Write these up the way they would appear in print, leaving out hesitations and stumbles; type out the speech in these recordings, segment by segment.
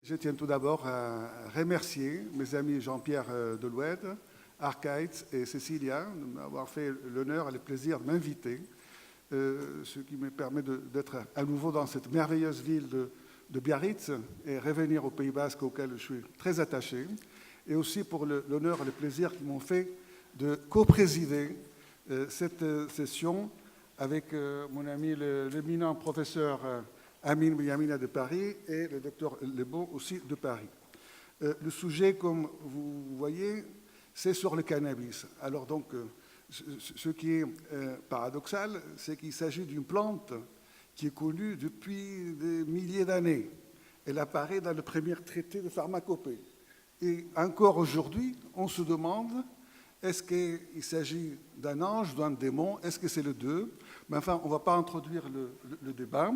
Je tiens tout d'abord à remercier mes amis Jean-Pierre Deloued, Arcaïtz et Cécilia de m'avoir fait l'honneur et le plaisir de m'inviter, ce qui me permet d'être à nouveau dans cette merveilleuse ville de Biarritz et revenir au Pays Basque auquel je suis très attaché, et aussi pour l'honneur et le plaisir qu'ils m'ont fait de co-présider cette session avec mon ami l'éminent professeur Amin Benyamina de Paris et le docteur Lebeau aussi de Paris. Le sujet, comme vous voyez, c'est sur le cannabis. Alors donc, ce qui est paradoxal, c'est qu'il s'agit d'une plante qui est connue depuis des milliers d'années. Elle apparaît dans le premier traité de pharmacopée. Et encore aujourd'hui, on se demande, est-ce qu'il s'agit d'un ange, d'un démon, est-ce que c'est le deux? Mais enfin, on ne va pas introduire le débat.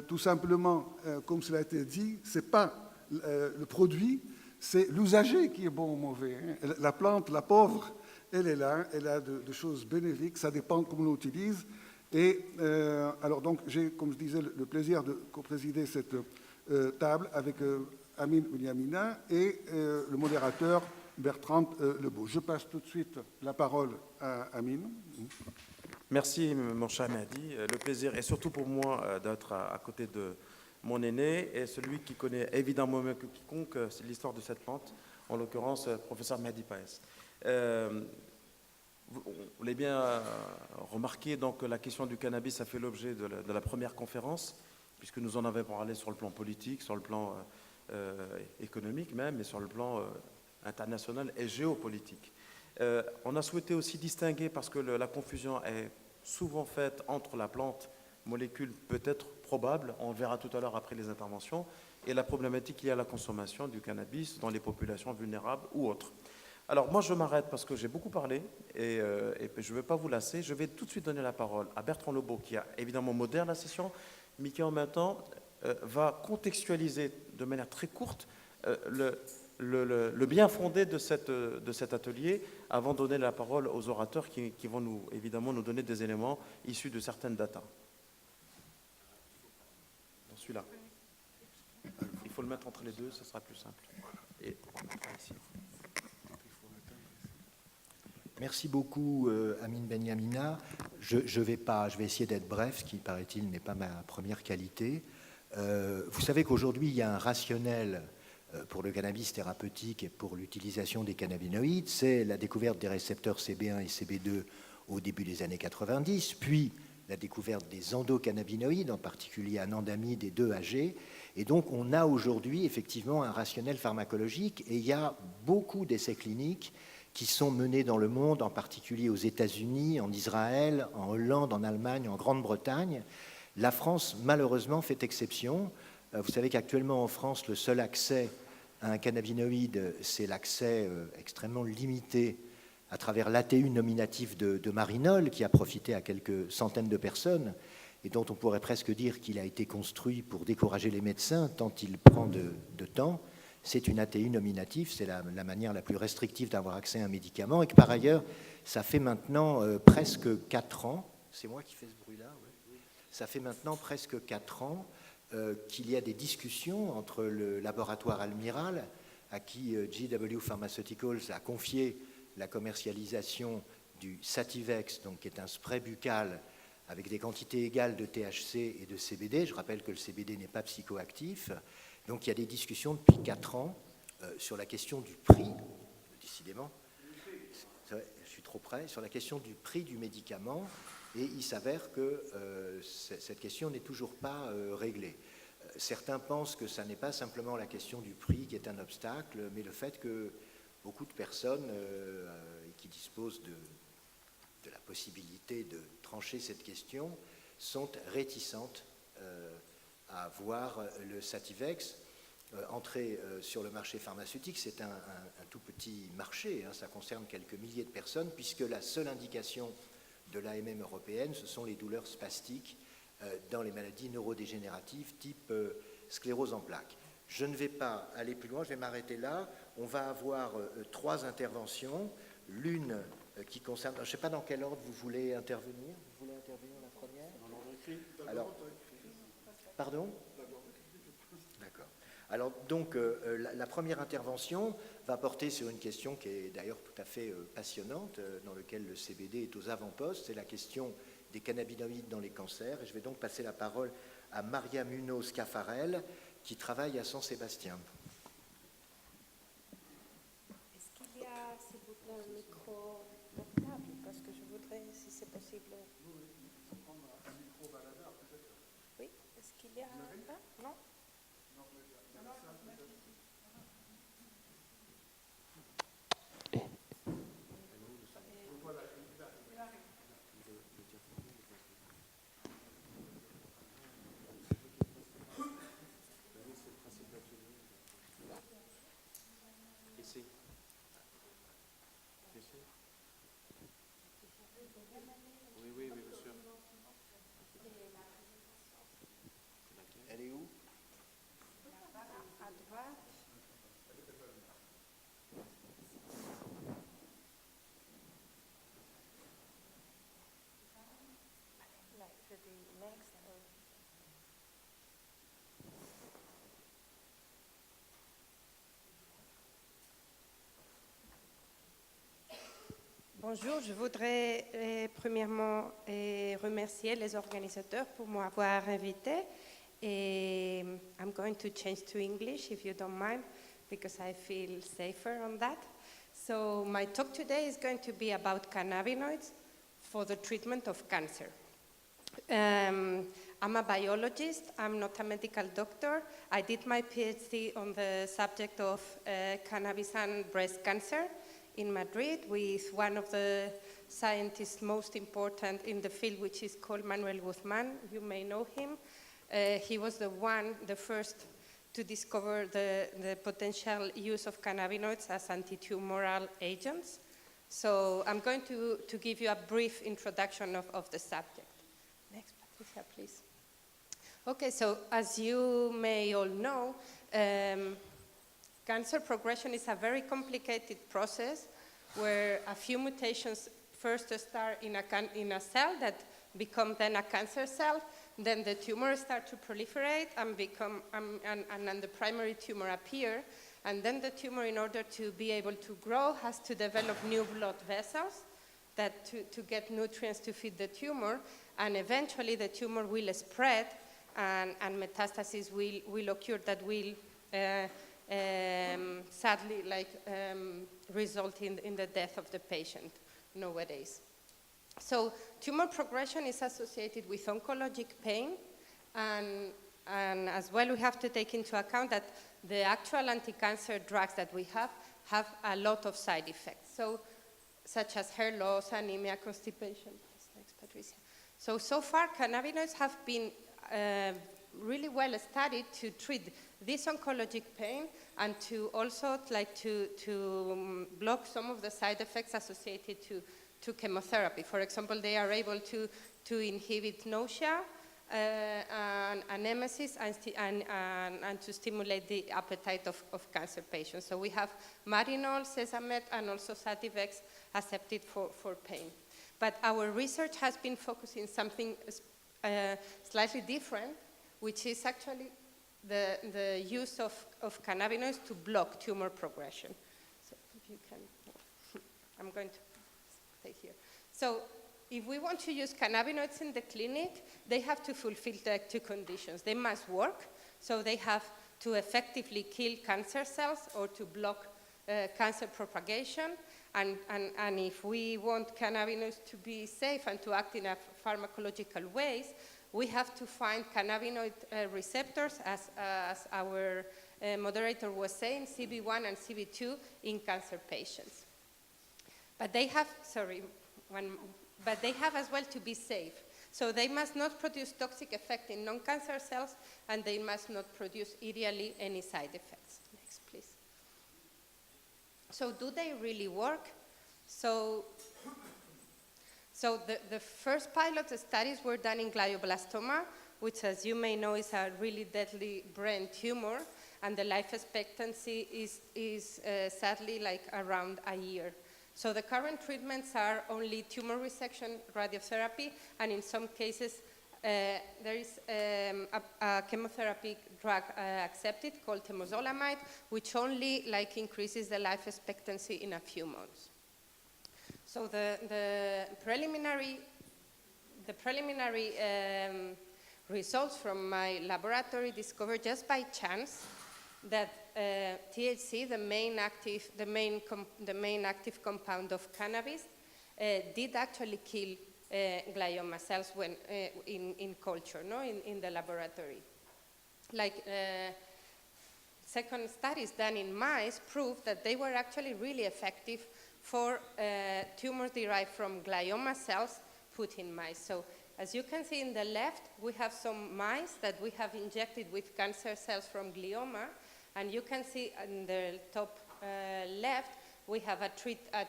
Tout simplement, comme cela a été dit, ce n'est pas le produit, c'est l'usager qui est bon ou mauvais. La plante, la pauvre, elle est là, elle a de choses bénéfiques, ça dépend comment on l'utilise. Et alors donc, j'ai, comme je disais, le plaisir de co-présider cette table avec Amin Benyamina et le modérateur Bertrand Lebeau. Je passe tout de suite la parole à Amin. Merci, mon cher Mehdi. Le plaisir est surtout pour moi d'être à côté de mon aîné et celui qui connaît évidemment mieux que quiconque l'histoire de cette plante, en l'occurrence, professeur Mehdi Paes. Vous l'avez bien remarqué, donc la question du cannabis a fait l'objet de la première conférence, puisque nous en avons parlé sur le plan politique, sur le plan économique même, et sur le plan international et géopolitique. On a souhaité aussi distinguer, parce que la confusion est souvent faite entre la plante, molécule peut-être probable, on le verra tout à l'heure après les interventions, et la problématique liée à la consommation du cannabis dans les populations vulnérables ou autres. Alors moi je m'arrête parce que j'ai beaucoup parlé et je ne vais pas vous lasser. Je vais tout de suite donner la parole à Bertrand Lebeau qui a évidemment modéré la session, mais qui en même temps va contextualiser de manière très courte le bien fondé de cet atelier avant de donner la parole aux orateurs qui vont évidemment nous donner des éléments issus de certaines datas. Dans celui-là. Il faut le mettre entre les deux, ce sera plus simple. Et ici. Merci beaucoup, Amin Benyamina. Je vais essayer d'être bref, ce qui, paraît-il, n'est pas ma première qualité. Vous savez qu'aujourd'hui, il y a un rationnel pour le cannabis thérapeutique et pour l'utilisation des cannabinoïdes. C'est la découverte des récepteurs CB1 et CB2 au début des années 90, puis la découverte des endocannabinoïdes, en particulier anandamide et 2-AG. Et donc, on a aujourd'hui effectivement un rationnel pharmacologique et il y a beaucoup d'essais cliniques qui sont menés dans le monde, en particulier aux États-Unis, en Israël, en Hollande, en Allemagne, en Grande-Bretagne. La France, malheureusement, fait exception. Vous savez qu'actuellement, en France, le seul accès à un cannabinoïde, c'est l'accès extrêmement limité à travers l'ATU nominatif de Marinol, qui a profité à quelques centaines de personnes, et dont on pourrait presque dire qu'il a été construit pour décourager les médecins, tant il prend de temps. C'est une ATU nominative, c'est la manière la plus restrictive d'avoir accès à un médicament, et que par ailleurs, ça fait maintenant presque 4 ans, c'est moi qui fais ce bruit-là, ouais. Ça fait maintenant presque 4 ans qu'il y a des discussions entre le laboratoire Almirall, à qui GW Pharmaceuticals a confié la commercialisation du Sativex, donc, qui est un spray buccal avec des quantités égales de THC et de CBD. Je rappelle que le CBD n'est pas psychoactif. Donc il y a des discussions depuis 4 ans sur la question du prix, décidément, je suis trop près, sur la question du prix du médicament, et il s'avère que cette question n'est toujours pas réglée. Certains pensent que ça n'est pas simplement la question du prix qui est un obstacle, mais le fait que beaucoup de personnes qui disposent de la possibilité de trancher cette question sont réticentes à voir le Sativex entrer sur le marché pharmaceutique. C'est un tout petit marché, hein, ça concerne quelques milliers de personnes, puisque la seule indication de l'AMM européenne, ce sont les douleurs spastiques dans les maladies neurodégénératives type sclérose en plaques. Je ne vais pas aller plus loin, je vais m'arrêter là. On va avoir 3 interventions, l'une qui concerne, je ne sais pas dans quel ordre vous voulez intervenir. Vous voulez intervenir la première? Alors, pardon? D'accord. Alors donc, la première intervention va porter sur une question qui est d'ailleurs tout à fait passionnante, dans laquelle le CBD est aux avant-postes, c'est la question des cannabinoïdes dans les cancers. Et je vais donc passer la parole à Maria Munoz-Cafarel, qui travaille à Saint-Sébastien. Est-ce qu'il y a, s'il vous plaît, un micro portable? Parce que je voudrais, si c'est possible. Oui, est-ce qu'il y a un? Non? Ici. Oui, oui, oui, bien sûr. Elle est où? À droite. Like to the next. Bonjour, je voudrais premièrement remercier les organisateurs pour m'avoir invité. Et I'm going to change to English if you don't mind, because I feel safer on that. So my talk today is going to be about cannabinoids for the treatment of cancer. I'm a biologist, I'm not a medical doctor. I did my PhD on the subject of cannabis and breast cancer in Madrid with one of the scientists most important in the field, which is called Manuel Guzmán. You may know him. He was the first to discover the potential use of cannabinoids as anti-tumoral agents. So I'm going to give you a brief introduction of the subject. Next, Patricia, please. Okay, so as you may all know, cancer progression is a very complicated process where a few mutations first start in a cell that become then a cancer cell. Then the tumors start to proliferate and then the primary tumor appear. And then the tumor, in order to be able to grow, has to develop new blood vessels that to get nutrients to feed the tumor. And eventually the tumor will spread and metastasis will occur that will sadly result in the death of the patient nowadays. So tumor progression is associated with oncologic pain, and as well we have to take into account that the actual anti-cancer drugs that we have a lot of side effects, such as hair loss, anemia, constipation. Thanks, Patricia. So far, cannabinoids have been really well studied to treat this oncologic pain and to also to block some of the side effects associated to chemotherapy. For example, they are able to inhibit nausea and emesis and to stimulate the appetite of cancer patients. So we have Marinol, Sesamet, and also Sativex accepted for pain. But our research has been focusing something slightly different, which is actually the use of cannabinoids to block tumor progression. So if you can, I'm going to stay here. So if we want to use cannabinoids in the clinic, they have to fulfill the two conditions. They must work, so they have to effectively kill cancer cells or to block cancer propagation. And if we want cannabinoids to be safe and to act in a pharmacological ways, we have to find cannabinoid receptors, as our moderator was saying, CB1 and CB2 in cancer patients. But they have, but they have as well to be safe. So they must not produce toxic effect in non-cancer cells, and they must not produce ideally any side effects. Next, please. So do they really work? So the first pilot studies were done in glioblastoma, which, as you may know, is a really deadly brain tumor, and the life expectancy is sadly around a year. So the current treatments are only tumor resection radiotherapy, and in some cases there is a chemotherapy drug accepted called temozolomide, which only like increases the life expectancy in a few months. So the preliminary results from my laboratory discovered just by chance that THC, the main active compound of cannabis, did actually kill glioma cells when in culture, no, in the laboratory. Like second studies done in mice proved that they were actually really effective for tumors derived from glioma cells put in mice. So as you can see in the left, we have some mice that we have injected with cancer cells from glioma, and you can see in the top left, we have a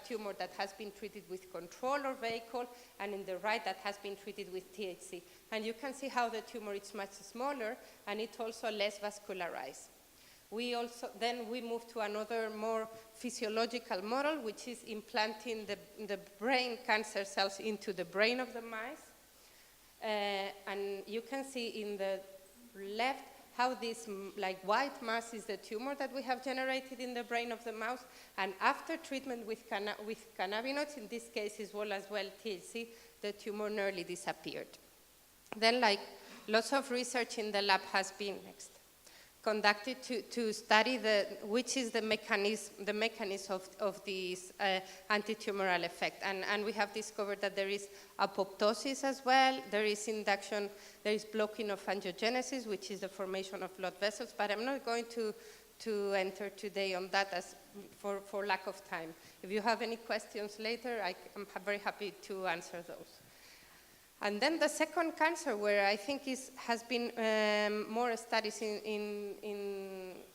tumor that has been treated with control or vehicle, and in the right that has been treated with THC. And you can see how the tumor is much smaller, and it's also less vascularized. Then we move to another more physiological model, which is implanting the brain cancer cells into the brain of the mice. And you can see in the left how this like white mass is the tumor that we have generated in the brain of the mouse. And after treatment with cannabinoids, in this case as well THC, the tumor nearly disappeared. Then like lots of research in the lab has been conducted to study which is the mechanism of this anti-tumoral effect. And we have discovered that there is apoptosis as well, there is induction, there is blocking of angiogenesis, which is the formation of blood vessels, but I'm not going to enter today on that for lack of time. If you have any questions later, I'm very happy to answer those. And then the second cancer, where I think has been more studies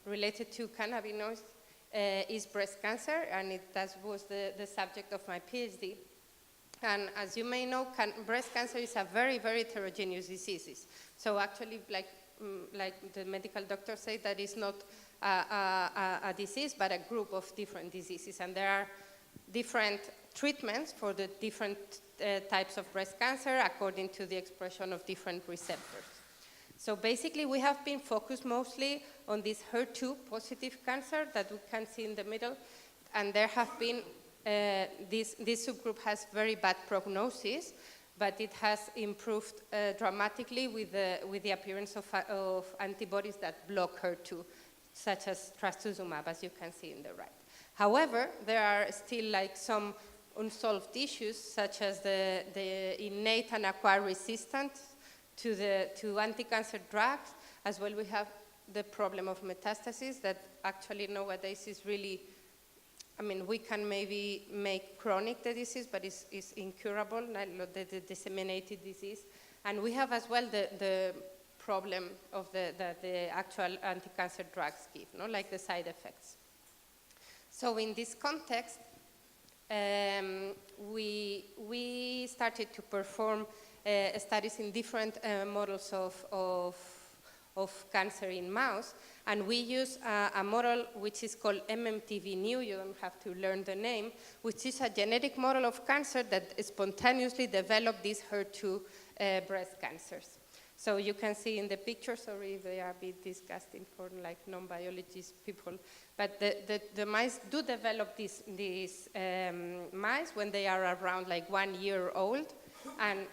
related to cannabinoids, is breast cancer, and that was the subject of my PhD. And as you may know, breast cancer is a very, very heterogeneous disease. So actually, like the medical doctors say, that is not a disease, but a group of different diseases. And there are different treatments for the different types of breast cancer according to the expression of different receptors. So basically we have been focused mostly on this HER2 positive cancer that we can see in the middle, and there have been, this subgroup has very bad prognosis, but it has improved dramatically with the appearance of antibodies that block HER2, such as trastuzumab, as you can see in the right. However, there are still like some unsolved issues, such as the innate and acquired resistance to anti-cancer drugs. As well, we have the problem of metastasis that actually nowadays is really, I mean, we can maybe make chronic the disease, but it's incurable, the disseminated disease. And we have as well the problem of the actual anti-cancer drugs give, no? Like the side effects. So in this context, we started to perform studies in different models of cancer in mouse, and we use a model which is called MMTV-New, you don't have to learn the name, which is a genetic model of cancer that spontaneously developed these HER2 breast cancers. So you can see in the picture, sorry if they are a bit disgusting for like non-biologist people, but the mice do develop these mice when they are around like 1 year old, and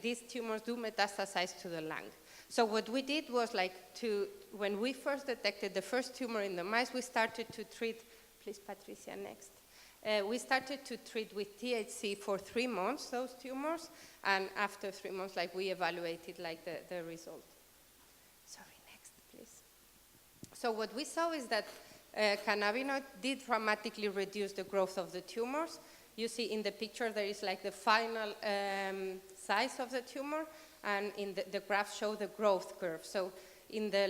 these tumors do metastasize to the lung. So what we did was when we first detected the first tumor in the mice, we started to treat, please Patricia, next. We started to treat with THC for 3 months, those tumors, and after 3 months, we evaluated the result. Sorry, next, please. So what we saw is that cannabinoid did dramatically reduce the growth of the tumors. You see in the picture there is the final size of the tumor, and in the graph show the growth curve. So in the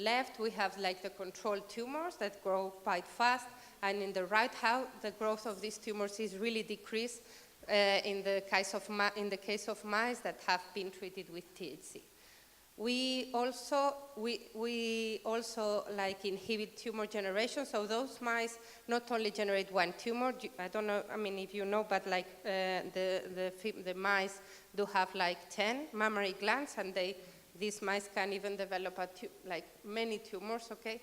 left we have the controlled tumors that grow quite fast, and in the right how the growth of these tumors is really decreased in the case of mice that have been treated with THC. We also inhibit tumor generation, so those mice not only generate one tumor. I don't know, I mean, if you know, but the mice do have 10 mammary glands, and they these mice can even develop like many tumors, okay?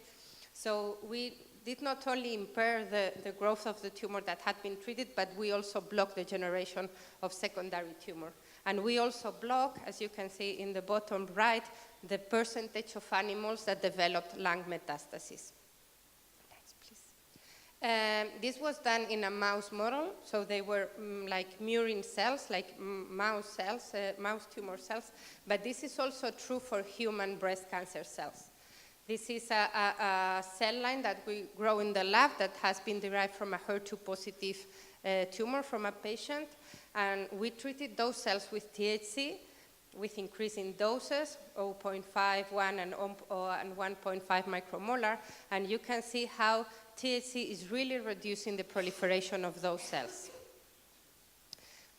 So we did not only impair the growth of the tumor that had been treated, but we also block the generation of secondary tumor. And we also block, as you can see in the bottom right, the percentage of animals that developed lung metastases. Next, please. This was done in a mouse model, so they were like murine cells, like mouse cells, mouse tumor cells, but this is also true for human breast cancer cells. This is a cell line that we grow in the lab that has been derived from a HER2-positive tumor from a patient, and we treated those cells with THC, with increasing doses, 0.5, 1, and 1.5 micromolar, and you can see how THC is really reducing the proliferation of those cells.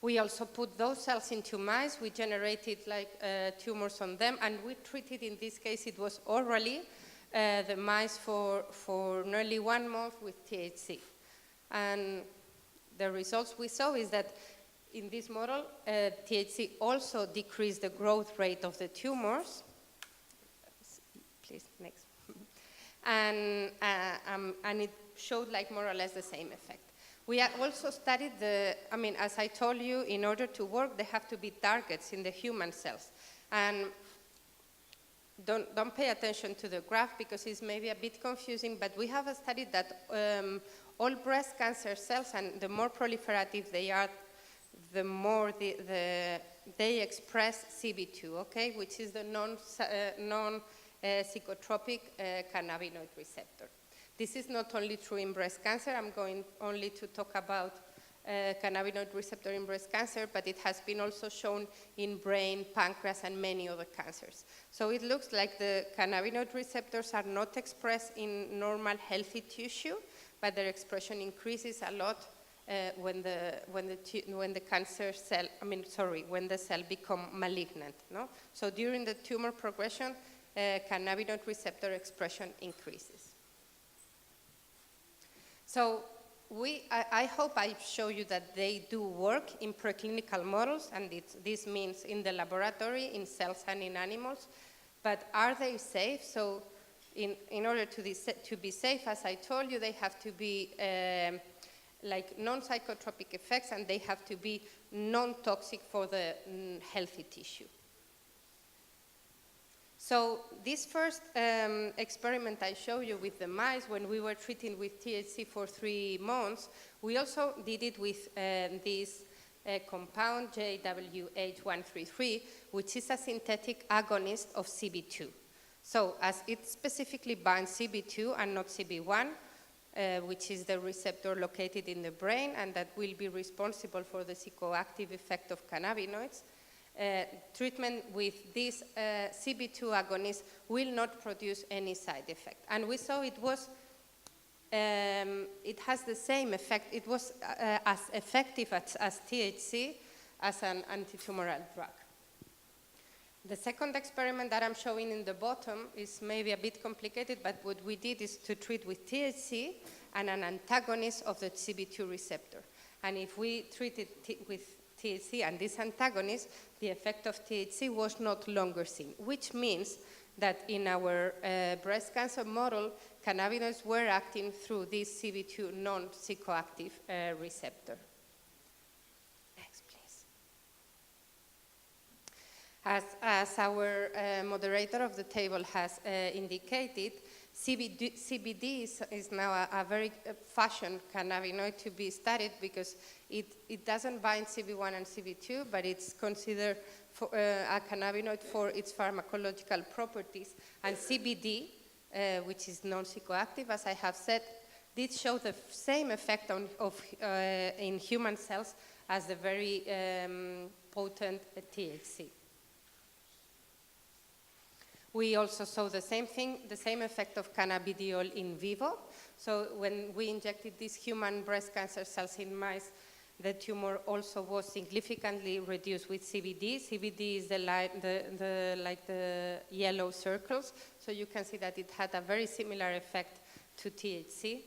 We also put those cells into mice. We generated like tumors on them, and we treated, in this case, it was orally, the mice for nearly 1 month with THC. And the results we saw is that in this model, THC also decreased the growth rate of the tumors. Please, next. And it showed like more or less the same effect. We also studied as I told you, in order to work, there have to be targets in the human cells. And don't pay attention to the graph because it's maybe a bit confusing, but we have studied that all breast cancer cells, and the more proliferative they are, the more they express CB2, okay, which is the non-psychotropic cannabinoid receptor. This is not only true in breast cancer. I'm going only to talk about cannabinoid receptor in breast cancer, but it has been also shown in brain, pancreas, and many other cancers. So it looks like the cannabinoid receptors are not expressed in normal healthy tissue, but their expression increases a lot when the cancer cell, when the cell become malignant. No? So during the tumor progression, cannabinoid receptor expression increases. So I hope I show you that they do work in preclinical models, and this means in the laboratory, in cells and in animals, but are they safe? So in order to be safe, as I told you, they have to be like non-psychotropic effects, and they have to be non-toxic for the healthy tissue. So this first experiment I showed you with the mice, when we were treating with THC for 3 months, we also did it with this compound JWH133, which is a synthetic agonist of CB2. So as it specifically binds CB2 and not CB1, which is the receptor located in the brain and that will be responsible for the psychoactive effect of cannabinoids, treatment with this CB2 agonist will not produce any side effect. And we saw it has the same effect. It was as effective as THC as an antitumoral drug. The second experiment that I'm showing in the bottom is maybe a bit complicated, but what we did is to treat with THC and an antagonist of the CB2 receptor. And if we treated with THC and this antagonist, the effect of THC was not longer seen, which means that in our breast cancer model, cannabinoids were acting through this CB2 non-psychoactive receptor. Next, please. As our moderator of the table has indicated, CBD is now a very fashion cannabinoid to be studied because it doesn't bind CB1 and CB2, but it's considered a cannabinoid for its pharmacological properties. And CBD, which is non-psychoactive, as I have said, did show the same effect in human cells as the very potent THC. We also saw the same thing, the same effect of cannabidiol in vivo. So when we injected these human breast cancer cells in mice, the tumor also was significantly reduced with CBD. CBD is the yellow circles. So you can see that it had a very similar effect to THC.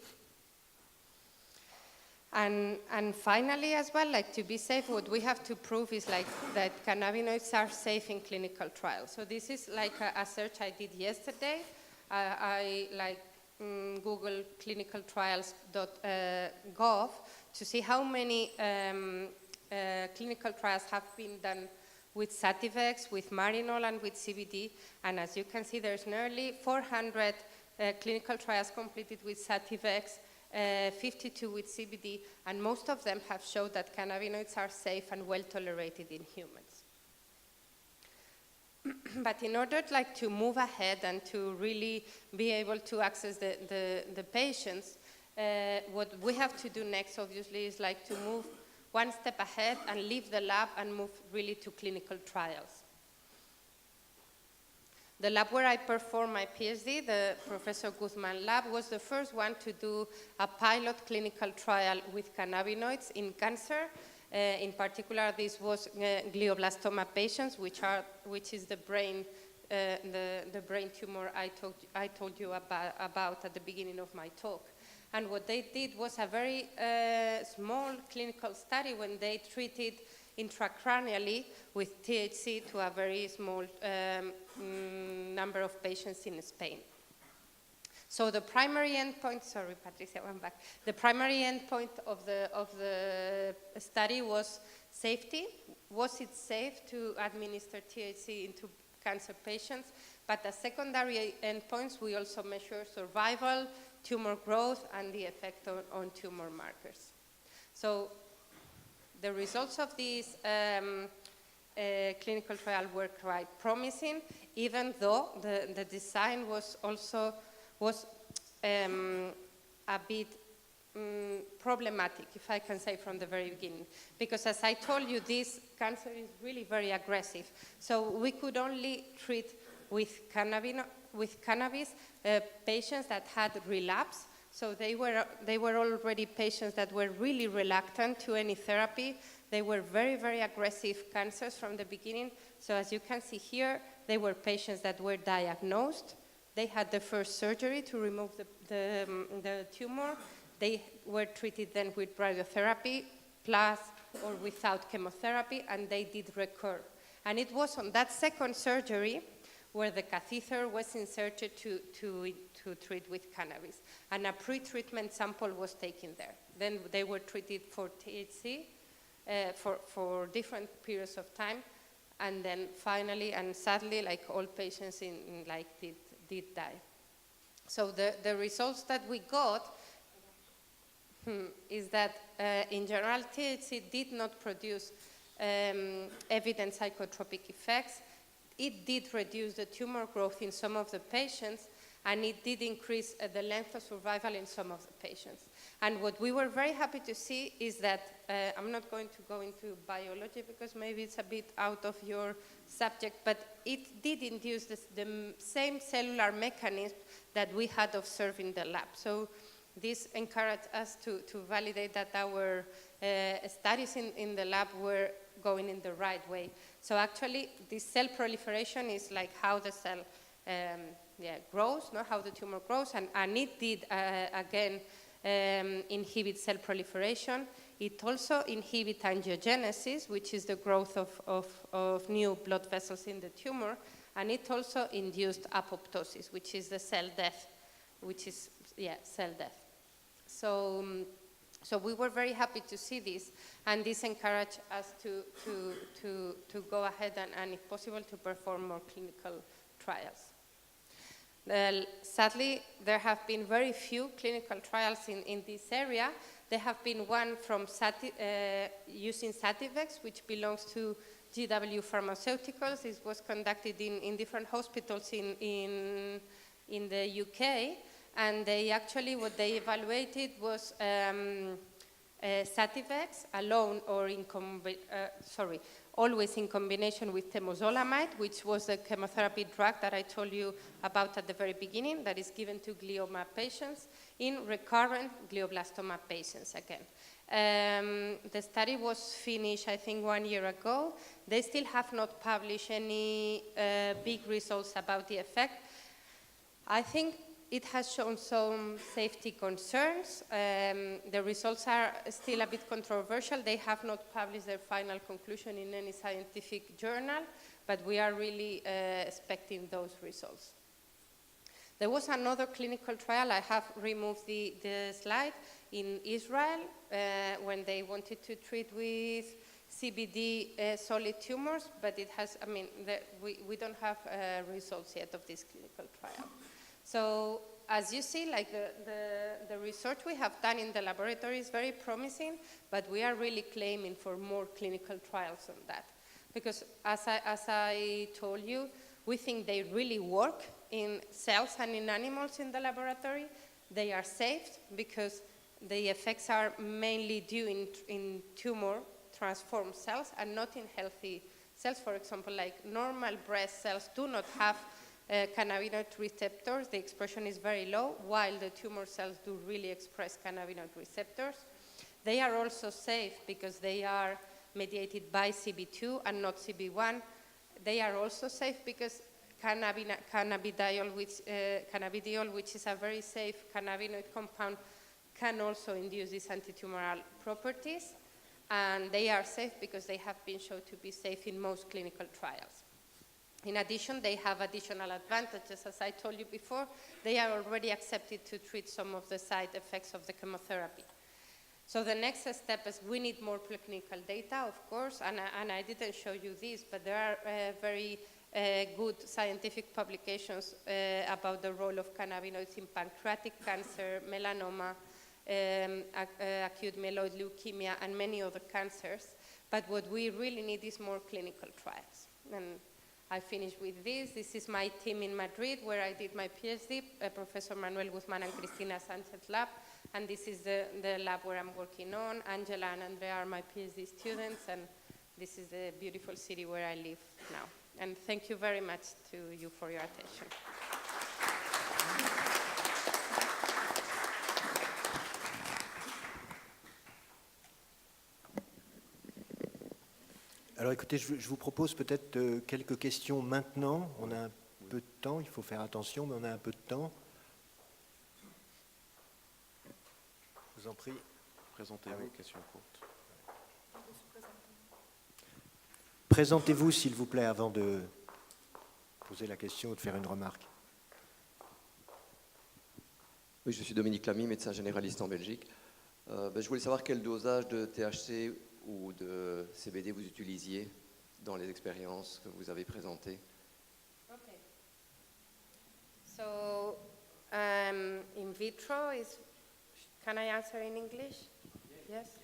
And finally, as well, like to be safe, what we have to prove is like that cannabinoids are safe in clinical trials. So this is like a search I did yesterday. I Google clinicaltrials.gov to see how many clinical trials have been done with Sativex, with Marinol, and with CBD. And as you can see, there's nearly 400 clinical trials completed with Sativex, 52 with CBD, and most of them have showed that cannabinoids are safe and well tolerated in humans. But in order to move ahead and to really be able to access the patients, what we have to do next, obviously, is to move one step ahead and leave the lab and move really to clinical trials. The lab where I performed my PhD, the Professor Guzman lab, was the first one to do a pilot clinical trial with cannabinoids in cancer. In particular, this was glioblastoma patients, which is the brain tumor I told you about at the beginning of my talk. And what they did was a very small clinical study when they treated intracranially with THC to a very small number of patients in Spain. So the primary endpoint, sorry, Patricia, one back. The primary endpoint of the study was safety. Was it safe to administer THC into cancer patients? But as secondary endpoints, we also measure survival, tumor growth, and the effect on tumor markers. So the results of this clinical trial were quite promising, even though the design was also a bit problematic, if I can say from the very beginning. Because as I told you, this cancer is really very aggressive. So we could only treat with cannabis patients that had relapse. So they were already patients that were really reluctant to any therapy. They were very, very aggressive cancers from the beginning. So as you can see here, they were patients that were diagnosed. They had the first surgery to remove the tumor. They were treated then with radiotherapy, plus or without chemotherapy, and they did recur. And it was on that second surgery where the catheter was inserted to treat with cannabis. And a pre-treatment sample was taken there. Then they were treated for THC for different periods of time. And then finally, and sadly, all patients did die. So the results that we got is that in general, THC did not produce evident psychotropic effects. It did reduce the tumor growth in some of the patients, and it did increase the length of survival in some of the patients. And what we were very happy to see is that, I'm not going to go into biology because maybe it's a bit out of your subject, but it did induce the same cellular mechanism that we had observed in the lab. So this encouraged us to validate that our studies in the lab were going in the right way. So actually, this cell proliferation is like how the cell grows, how the tumor grows, and it did, again, inhibit cell proliferation. It also inhibits angiogenesis, which is the growth of new blood vessels in the tumor, and it also induced apoptosis, which is the cell death, cell death. So we were very happy to see this, and this encouraged us to go ahead and, if possible, to perform more clinical trials. Sadly, there have been very few clinical trials in this area. There have been one from using Sativex, which belongs to GW Pharmaceuticals. It was conducted in different hospitals in the UK. And they actually, what they evaluated was Sativex alone or always in combination with temozolomide, which was the chemotherapy drug that I told you about at the very beginning, that is given to glioma patients in recurrent glioblastoma patients again. The study was finished, I think, 1 year ago. They still have not published any big results about the effect. I think It has shown some safety concerns. The results are still a bit controversial. They have not published their final conclusion in any scientific journal, but we are really expecting those results. There was another clinical trial, I have removed the slide, in Israel when they wanted to treat with CBD solid tumors, but it has, we don't have results yet of this clinical trial. So as you see, like the research we have done in the laboratory is very promising, but we are really claiming for more clinical trials on that. Because as I told you, we think they really work in cells and in animals in the laboratory. They are safe because the effects are mainly due in tumor transformed cells and not in healthy cells. For example, like normal breast cells do not have cannabinoid receptors. The expression is very low, while the tumor cells do really express cannabinoid receptors. They are also safe because they are mediated by CB2 and not CB1. They are also safe because cannabidiol, which is a very safe cannabinoid compound, can also induce these antitumoral properties. And they are safe because they have been shown to be safe in most clinical trials. In addition, they have additional advantages. As I told you before, they are already accepted to treat some of the side effects of the chemotherapy. So the next step is we need more preclinical data, of course, and I didn't show you this, but there are very good scientific publications about the role of cannabinoids in pancreatic cancer, melanoma, acute myeloid leukemia, and many other cancers. But what we really need is more clinical trials. And I finish with this. This is my team in Madrid, where I did my PhD, Professor Manuel Guzmán and Cristina Sanchez lab. And this is the lab where I'm working on. Angela and Andrea are my PhD students, and this is the beautiful city where I live now. And thank you very much to you for your attention. Alors écoutez, je vous propose peut-être quelques questions maintenant. On a un peu de temps, il faut faire attention, mais on a un peu de temps. Je vous en prie. Présentez-vous, question courte. Présentez-vous, s'il vous plaît, avant de poser la question ou de faire une remarque. Oui, je suis Dominique Lamy, médecin généraliste en Belgique. Je voulais savoir quel dosage de THC ou de CBD vous utilisiez dans les expériences que vous avez présentées. Okay. So, in vitro is, can I answer in English? Yes?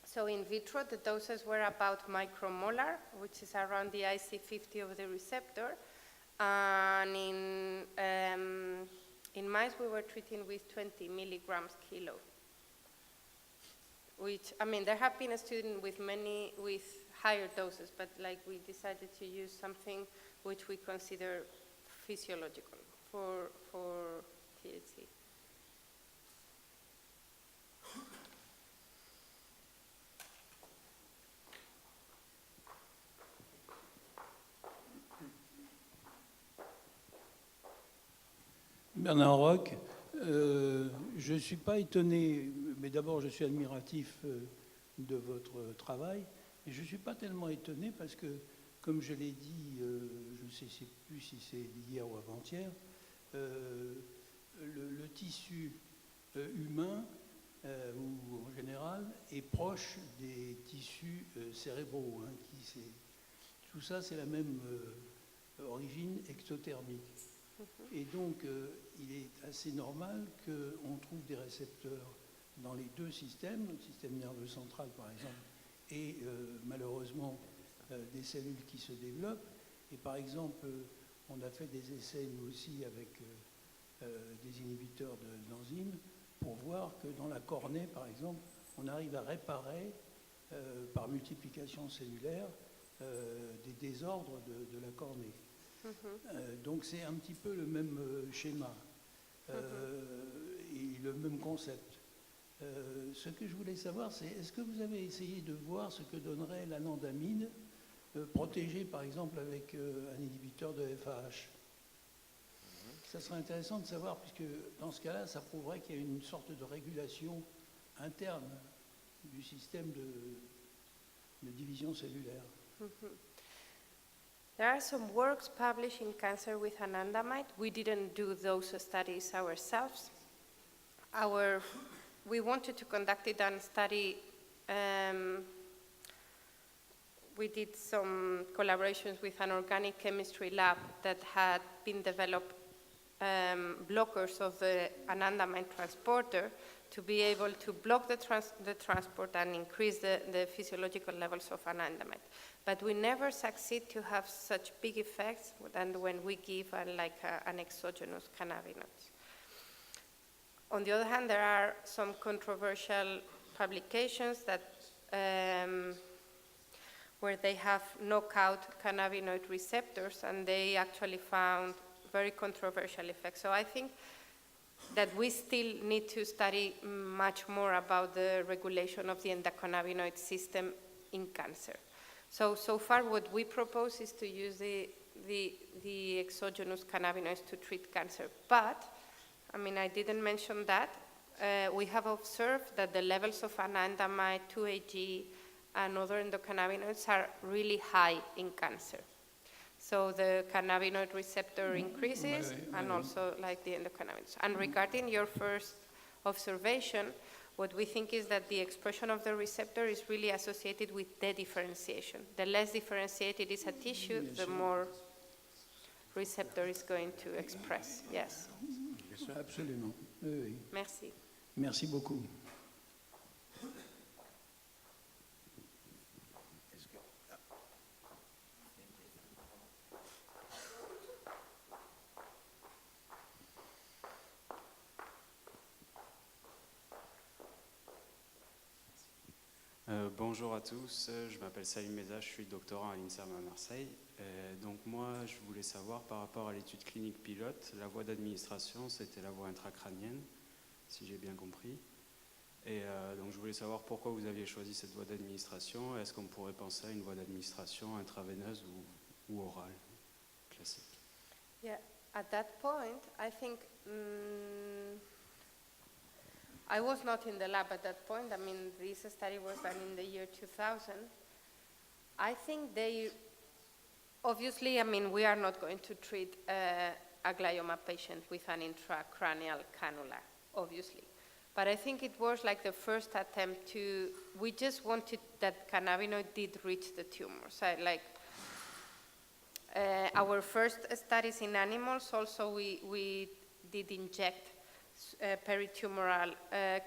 So in vitro, the doses were about micromolar, which is around the IC50 of the receptor. And in mice, we were treating with 20 milligrams kilo. Which, there have been students with higher doses, but we decided to use something which we consider physiological for THC. Bernard Roch, je ne suis pas étonné, mais d'abord je suis admiratif de votre travail, et je ne suis pas tellement étonné parce que, comme je l'ai dit, je ne sais plus si c'est hier ou avant-hier, le tissu humain, ou en général, est proche des tissus cérébraux. Tout ça, c'est la même origine ectothermique. Et donc, il est assez normal qu'on trouve des récepteurs dans les deux systèmes, le système nerveux central par exemple, et malheureusement des cellules qui se développent. Et par exemple, on a fait des essais nous aussi avec des inhibiteurs d'enzymes pour voir que dans la cornée par exemple, on arrive à réparer par multiplication cellulaire des désordres de la cornée. Donc c'est un petit peu le même schéma et le même concept. Ce que je voulais savoir, c'est est-ce que vous avez essayé de voir ce que donnerait l'anandamide protégée par exemple avec un inhibiteur de FAH? Ça serait intéressant de savoir, puisque dans ce cas-là, ça prouverait qu'il y a une sorte de régulation interne du système de division cellulaire. There are some works published in Cancer with anandamide. We didn't do those studies ourselves. We wanted to conduct it and study. We did some collaborations with an organic chemistry lab that had been developed blockers of the anandamide transporter to be able to block the transport and increase the physiological levels of anandamide. But we never succeed to have such big effects than when we give an exogenous cannabinoid. On the other hand, there are some controversial publications that where they have knockout cannabinoid receptors, and they actually found very controversial effects. So I think that we still need to study much more about the regulation of the endocannabinoid system in cancer. So far what we propose is to use the exogenous cannabinoids to treat cancer. But, I mean, I didn't mention that. We have observed that the levels of anandamide, 2-AG, and other endocannabinoids are really high in cancer. So the cannabinoid receptor increases, and also like the endocannabinoids. And regarding your first observation, what we think is that the expression of the receptor is really associated with the differentiation. The less differentiated is a tissue, the more receptor is going to express. Yes. Absolument. Oui. Merci. Merci beaucoup. Bonjour à tous, je m'appelle Salim Meza, je suis doctorant à l'INSERM à Marseille. Donc moi, je voulais savoir par rapport à l'étude clinique pilote, la voie d'administration, c'était la voie intracrânienne, si j'ai bien compris. Et donc je voulais savoir pourquoi vous aviez choisi cette voie d'administration. Est-ce qu'on pourrait penser à une voie d'administration intraveineuse ou orale, classique? Yeah, at that point, I think I was not in the lab at that point. I mean, this study was done in the year 2000. I think obviously, I mean, we are not going to treat a glioma patient with an intracranial cannula, obviously. But I think it was like the first attempt we just wanted that cannabinoid did reach the tumor. So our first studies in animals also, we did inject peritumoral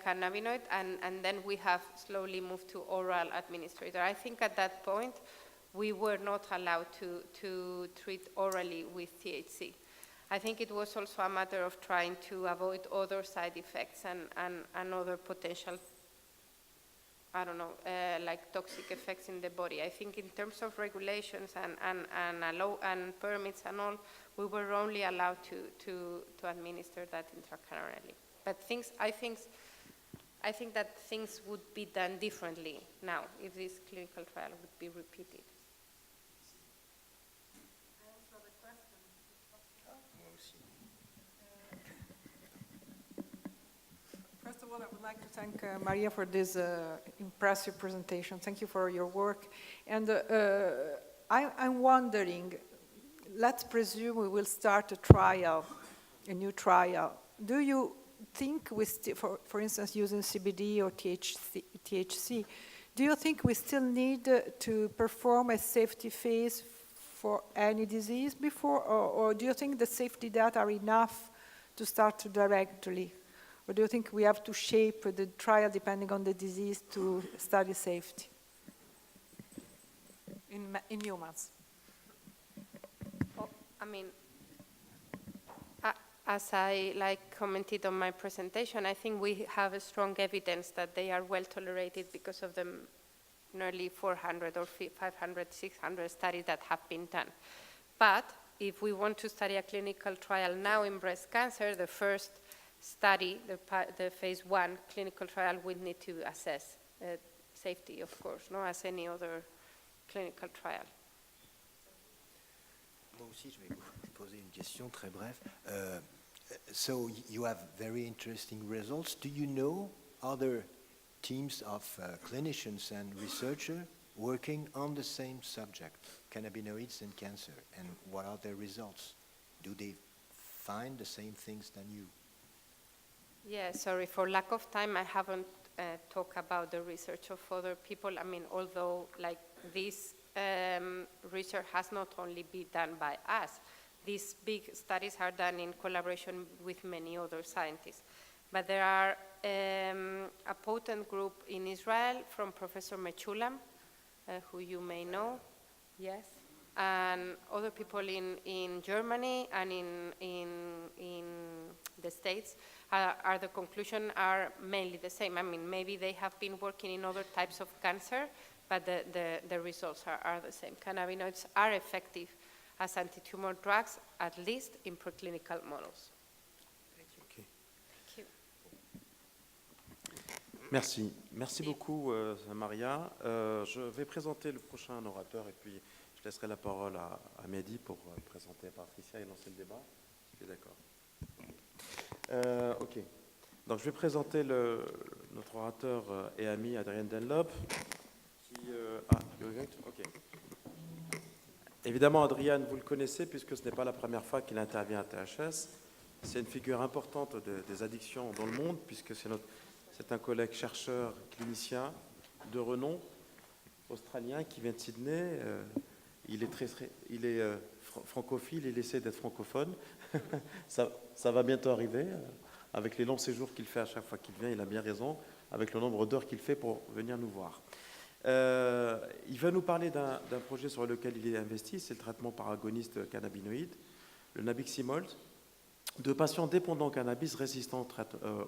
cannabinoid, and then we have slowly moved to oral administration. I think at that point, we were not allowed to treat orally with THC. I think it was also a matter of trying to avoid other side effects and other potential, I don't know, like toxic effects in the body. I think in terms of regulations and permits and all, we were only allowed to administer that intracranially. But I think that things would be done differently now if this clinical trial would be repeated. First of all, I would like to thank Maria for this impressive presentation. Thank you for your work. And I'm wondering, let's presume we will start a new trial. Do you think for instance, using CBD or THC, do you think we still need to perform a safety phase for any disease before, or do you think the safety data are enough to start directly? Or do you think we have to shape the trial depending on the disease to study safety in humans? Well, I mean, as I commented on my presentation, I think we have a strong evidence that they are well tolerated because of the nearly 400 or 500, 600 studies that have been done. But if we want to study a clinical trial now in breast cancer, the first study, the phase 1 clinical trial, will need to assess safety, of course, no, as any other clinical trial. Moi aussi, je vais vous poser une question très brève. So you have very interesting results. Do you know other teams of clinicians and researchers working on the same subject, cannabinoids and cancer, and what are their results? Do they find the same things than you? Yeah, sorry, for lack of time, I haven't talked about the research of other people. I mean, although like this research has not only been done by us, these big studies are done in collaboration with many other scientists. But there are a potent group in Israel from Professor Mechulam, who you may know, yes, and other people in Germany and in the States. The conclusion are mainly the same. I mean, maybe they have been working in other types of cancer, but the results are the same. Cannabinoids are effective as anti-tumor drugs, at least in preclinical models. Okay. Thank you. Merci. Merci beaucoup, Maria. Je vais présenter le prochain orateur et puis je laisserai la parole à Mehdi pour présenter Patricia et lancer le débat. Tu es d'accord? Ok. Donc je vais présenter notre orateur et ami Adrien Dunlop. Ok. Évidemment, Adrien, vous le connaissez puisque ce n'est pas la première fois qu'il intervient à THS. C'est une figure importante des addictions dans le monde puisque c'est un collègue chercheur clinicien de renom australien qui vient de Sydney. Il est francophile, il essaie d'être francophone. ça va bientôt arriver. Avec les longs séjours qu'il fait à chaque fois qu'il vient, il a bien raison, avec le nombre d'heures qu'il fait pour venir nous voir. Il va nous parler d'un projet sur lequel il est investi, c'est le traitement par agoniste cannabinoïde, le Nabiximold, de patients dépendants au cannabis résistants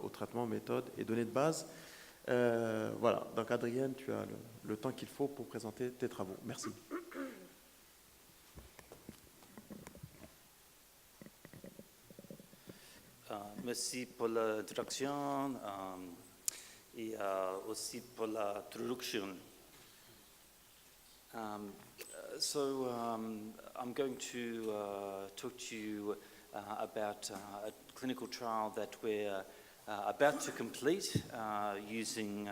au traitement, méthode et données de base. Voilà, donc Adrienne, tu as le temps qu'il faut pour présenter tes travaux. Merci. Merci pour l'introduction et aussi pour la traduction. I'm going to talk to you about a clinical trial that we're about to complete using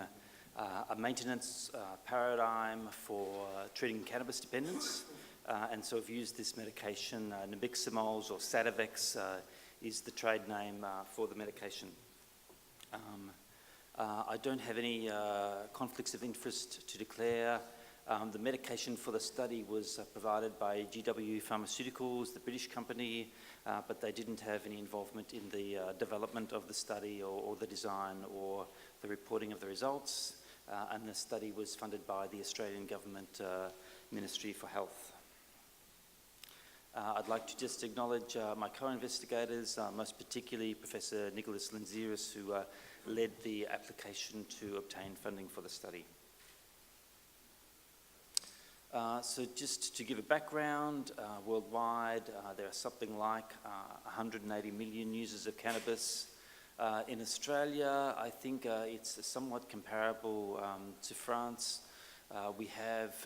a maintenance paradigm for treating cannabis dependence. And so we've used this medication, Nabiximols or Sativex is the trade name for the medication. I don't have any conflicts of interest to declare. The medication for the study was provided by GW Pharmaceuticals, the British company, but they didn't have any involvement in the development of the study or the design or the reporting of the results. And the study was funded by the Australian Government Ministry for Health. I'd like to just acknowledge my co-investigators, most particularly Professor Nicholas Linzeris, who led the application to obtain funding for the study. So just to give a background, worldwide there are something like 180 million users of cannabis. In Australia, I think it's somewhat comparable to France. We have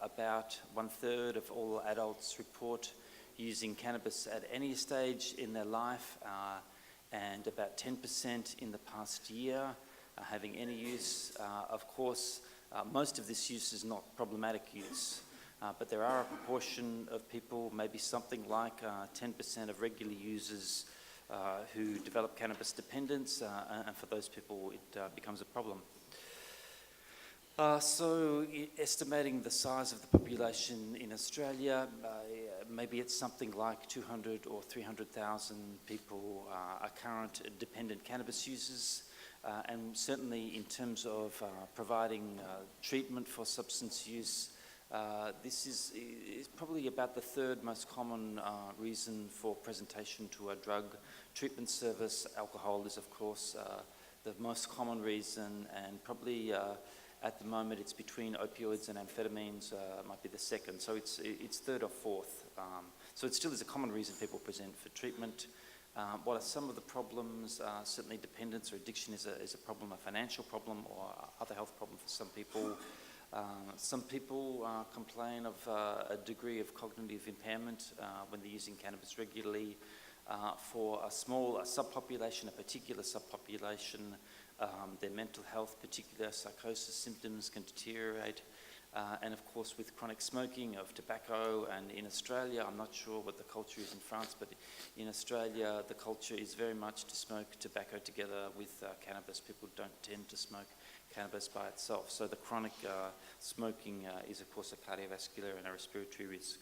about 1/3 of all adults report using cannabis at any stage in their life, and about 10% in the past year having any use. Of course, most of this use is not problematic use, but there are a proportion of people, maybe something like 10% of regular users who develop cannabis dependence, and for those people it becomes a problem. So estimating the size of the population in Australia, maybe it's something like 200 or 300,000 people are current dependent cannabis users. And certainly in terms of providing treatment for substance use, this is probably about the third most common reason for presentation to a drug treatment service. Alcohol is, of course, the most common reason, and probably at the moment it's between opioids and amphetamines, might be the second. So it's third or fourth. So it still is a common reason people present for treatment. What are some of the problems? Certainly dependence or addiction is a problem, a financial problem or other health problem for some people. Some people complain of a degree of cognitive impairment when they're using cannabis regularly. For a small subpopulation, a particular subpopulation, their mental health, particular psychosis symptoms can deteriorate. And of course, with chronic smoking of tobacco, and in Australia, I'm not sure what the culture is in France, but in Australia, the culture is very much to smoke tobacco together with cannabis. People don't tend to smoke cannabis by itself. So the chronic smoking is, of course, a cardiovascular and a respiratory risk.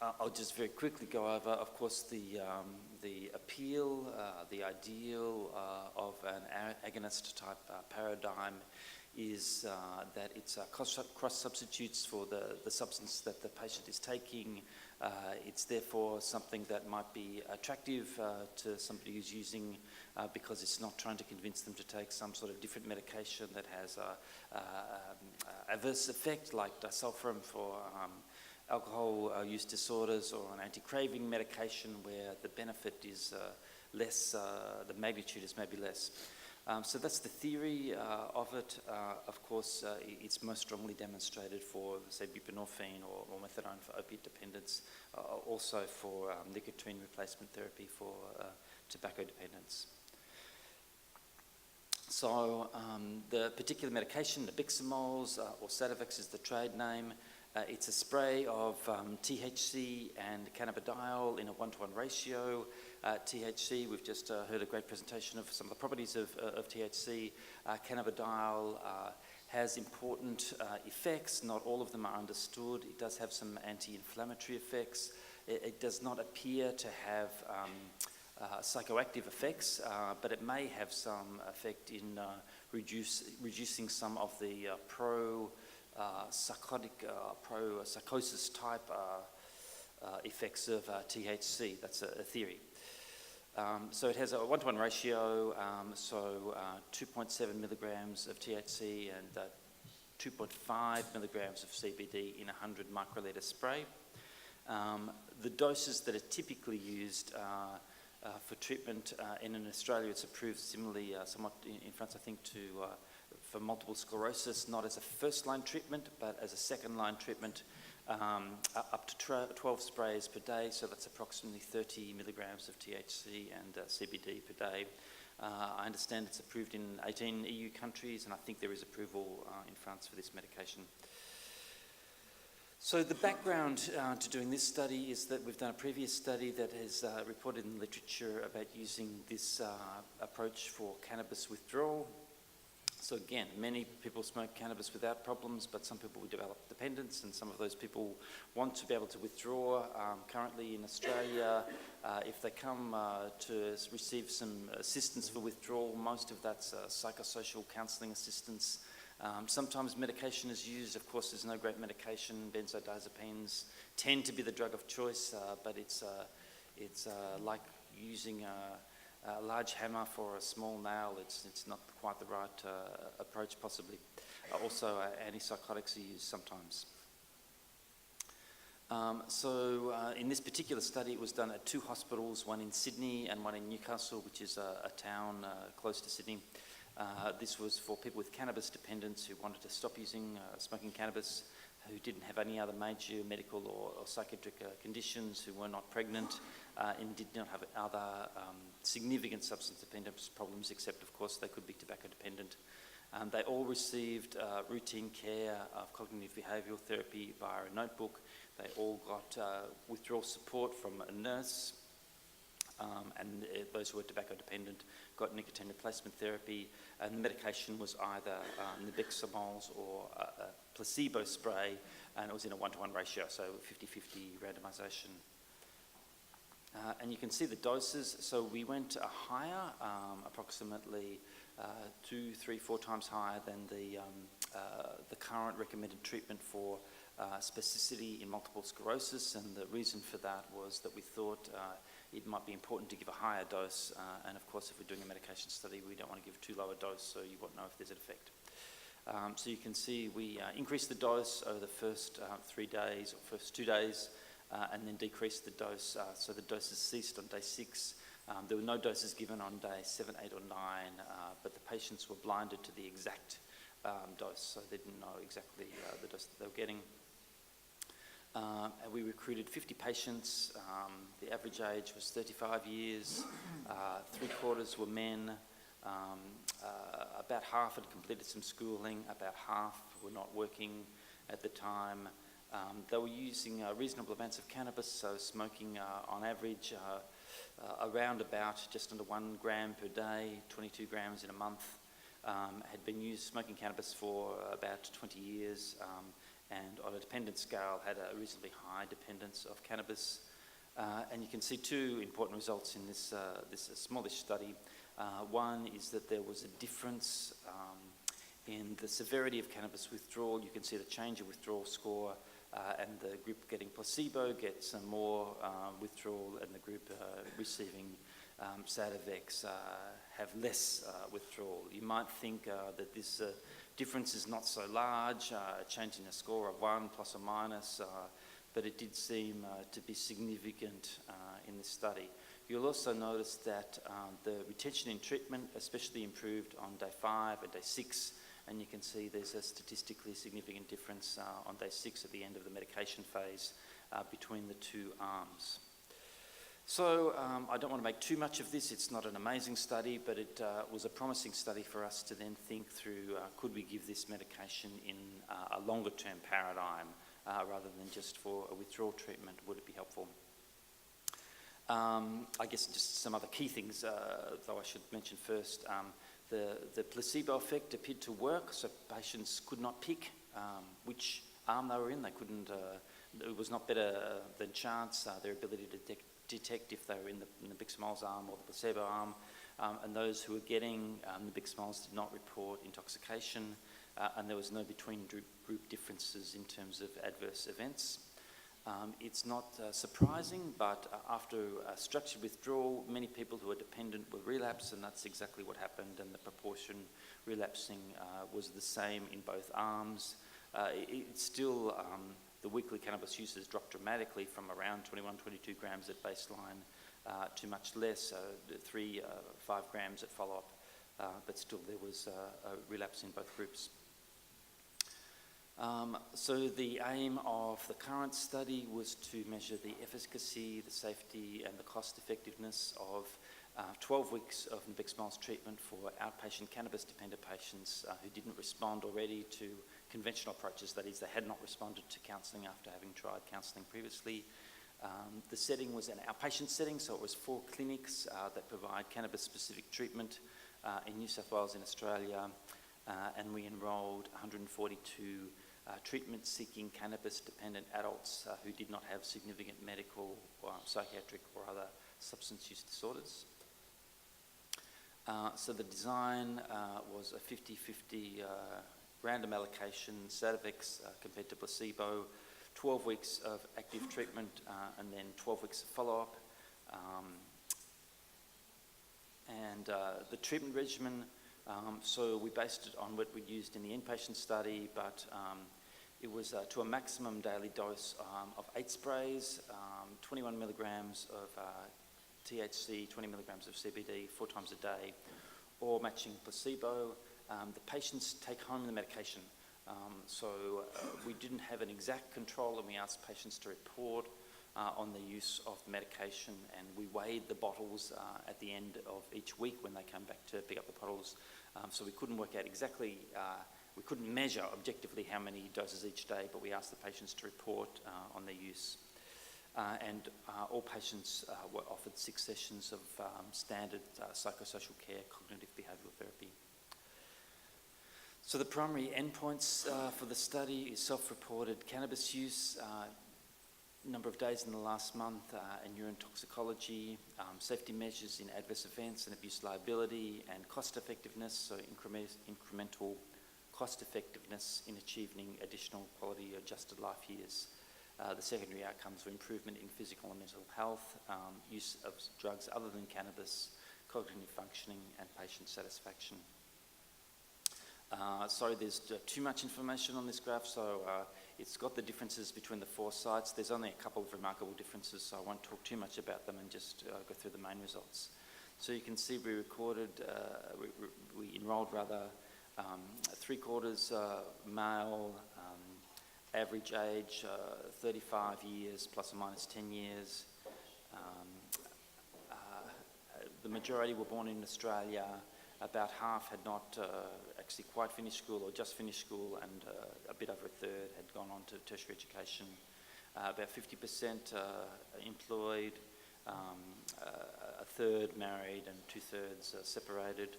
I'll just very quickly go over, of course, the appeal, the ideal of an agonist type paradigm is that it's cross substitutes for the substance that the patient is taking. It's therefore something that might be attractive to somebody who's using because it's not trying to convince them to take some sort of different medication that has a adverse effect like disulfiram for alcohol use disorders, or an anti-craving medication where the benefit is less, the magnitude is maybe less. So that's the theory of it. Of course, it's most strongly demonstrated for, say, buprenorphine or methadone for opiate dependence, also for nicotine replacement therapy for tobacco dependence. So the particular medication, the Biximols, or Sativex is the trade name. It's a spray of THC and cannabidiol in a 1-to-1 ratio. THC, we've just heard a great presentation of some of the properties of THC. Cannabidiol has important effects. Not all of them are understood. It does have some anti-inflammatory effects. It does not appear to have psychoactive effects, but it may have some effect in reducing some of the pro-psychosis type effects of THC. That's a theory. So it has a 1-to-1 ratio, 2.7 milligrams of THC and 2.5 milligrams of CBD in 100 microliter spray. The doses that are typically used for treatment, and in Australia it's approved similarly, somewhat in France, I think, for multiple sclerosis, not as a first-line treatment, but as a second-line treatment, up to 12 sprays per day, so that's approximately 30 milligrams of THC and CBD per day. I understand it's approved in 18 EU countries, and I think there is approval in France for this medication. So the background to doing this study is that we've done a previous study that is reported in the literature about using this approach for cannabis withdrawal. So again, many people smoke cannabis without problems, but some people develop dependence, and some of those people want to be able to withdraw. Currently in Australia, if they come to receive some assistance for withdrawal, most of that's psychosocial counselling assistance. Sometimes medication is used. Of course, there's no great medication. Benzodiazepines tend to be the drug of choice, but it's like using a large hammer for a small nail. It's not quite the right approach, possibly. Also, antipsychotics are used sometimes. In this particular study, it was done at 2 hospitals, one in Sydney and one in Newcastle, which is a town close to Sydney. This was for people with cannabis dependence who wanted to stop smoking cannabis, who didn't have any other major medical or psychiatric conditions, who were not pregnant, and did not have other significant substance dependence problems, except, of course, they could be tobacco dependent. They all received routine care of cognitive behavioural therapy via a notebook. They all got withdrawal support from a nurse, and those who were tobacco dependent got nicotine replacement therapy, and the medication was either Nabiximols or a placebo spray, and it was in a 1-to-1 ratio, so 50-50 randomization. And you can see the doses. So we went higher, approximately 2, 3, 4 times higher than the current recommended treatment for spasticity in multiple sclerosis, and the reason for that was that we thought it might be important to give a higher dose, and of course if we're doing a medication study we don't want to give too low a dose, so you won't know if there's an effect. So you can see we increased the dose over the first 3 days, or first 2 days, and then decreased the dose, so the doses ceased on day 6. There were no doses given on day 7, 8 or 9, but the patients were blinded to the exact dose, so they didn't know exactly the dose that they were getting. And we recruited 50 patients. The average age was 35 years. 3/4 were men. About half had completed some schooling. About half were not working at the time. They were using reasonable amounts of cannabis, so smoking on average around about just under 1 gram per day, 22 grams in a month. Had been smoking cannabis for about 20 years, and on a dependence scale had a reasonably high dependence of cannabis. And you can see two important results in this smallish study. One is that there was a difference in the severity of cannabis withdrawal. You can see the change of withdrawal score, and the group getting placebo gets some more withdrawal, and the group receiving Sativex have less withdrawal. You might think that this difference is not so large, changing a score of 1 plus or minus, but it did seem to be significant in this study. You'll also notice that the retention in treatment especially improved on day 5 and day 6, and you can see there's a statistically significant difference on day 6 at the end of the medication phase between the two arms. So I don't want to make too much of this. It's not an amazing study, but it was a promising study for us to then think through, could we give this medication in a longer term paradigm rather than just for a withdrawal treatment? Would it be helpful? I guess just some other key things, though I should mention first. The placebo effect appeared to work, so patients could not pick which arm they were in. They couldn't, it was not better than chance, their ability to detect if they were in the Biximols arm or the placebo arm. And those who were getting the Biximols did not report intoxication, and there was no between group differences in terms of adverse events. It's not surprising, but after structured withdrawal, many people who are dependent will relapse, and that's exactly what happened, and the proportion relapsing was the same in both arms. It's still, the weekly cannabis use has dropped dramatically from around 21, 22 grams at baseline to much less, 3, 5 grams at follow-up, but still there was a relapse in both groups. So the aim of the current study was to measure the efficacy, the safety and the cost effectiveness of 12 weeks of Nabiximols treatment for outpatient cannabis-dependent patients who didn't respond already to conventional approaches, that is, they had not responded to counselling after having tried counselling previously. The setting was an outpatient setting, so it was 4 clinics that provide cannabis-specific treatment in New South Wales and Australia, and we enrolled 142 treatment-seeking cannabis-dependent adults who did not have significant medical, or psychiatric or other substance use disorders. So the design was a 50-50 random allocation, Sativex compared to placebo, 12 weeks of active treatment and then 12 weeks of follow-up. And the treatment regimen, so we based it on what we used in the inpatient study, but it was to a maximum daily dose of 8 sprays, 21 milligrams of THC, 20 milligrams of CBD 4 times a day, or matching placebo. The patients take home the medication. So we didn't have an exact control, and we asked patients to report on the use of the medication, and we weighed the bottles at the end of each week when they came back to pick up the bottles. So we couldn't work out exactly, we couldn't measure objectively how many doses each day, but we asked the patients to report on their use. And all patients were offered 6 sessions of standard psychosocial care, cognitive behavioural therapy. So the primary endpoints for the study is self-reported cannabis use, number of days in the last month, and urine toxicology, safety measures in adverse events and abuse liability, and cost effectiveness, so incremental cost effectiveness in achieving additional quality adjusted life years. The secondary outcomes were improvement in physical and mental health, use of drugs other than cannabis, cognitive functioning, and patient satisfaction. Sorry, there's too much information on this graph, so it's got the differences between the 4 sites. There's only a couple of remarkable differences, so I won't talk too much about them and just go through the main results. So you can see we enrolled 3/4 male, average age 35 years, plus or minus 10 years. The majority were born in Australia. About half had not actually quite finished school or just finished school, and a bit over a third had gone on to tertiary education. About 50% employed, a third married, and 2/3 separated.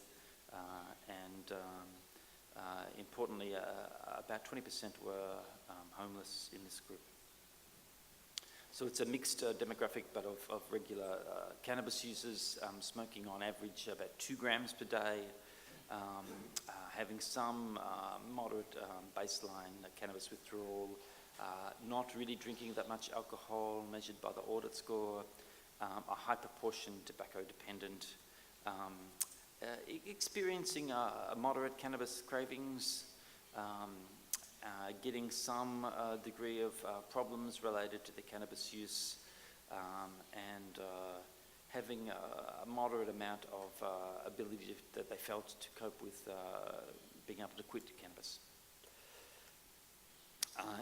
Importantly, about 20% were homeless in this group. So it's a mixed demographic, but of regular cannabis users, smoking on average about 2 grams per day, having some moderate baseline cannabis withdrawal, not really drinking that much alcohol measured by the audit score, a high proportion tobacco dependent, experiencing a moderate cannabis cravings, getting some degree of problems related to the cannabis use, and having a moderate amount of ability that they felt to cope with being able to quit cannabis.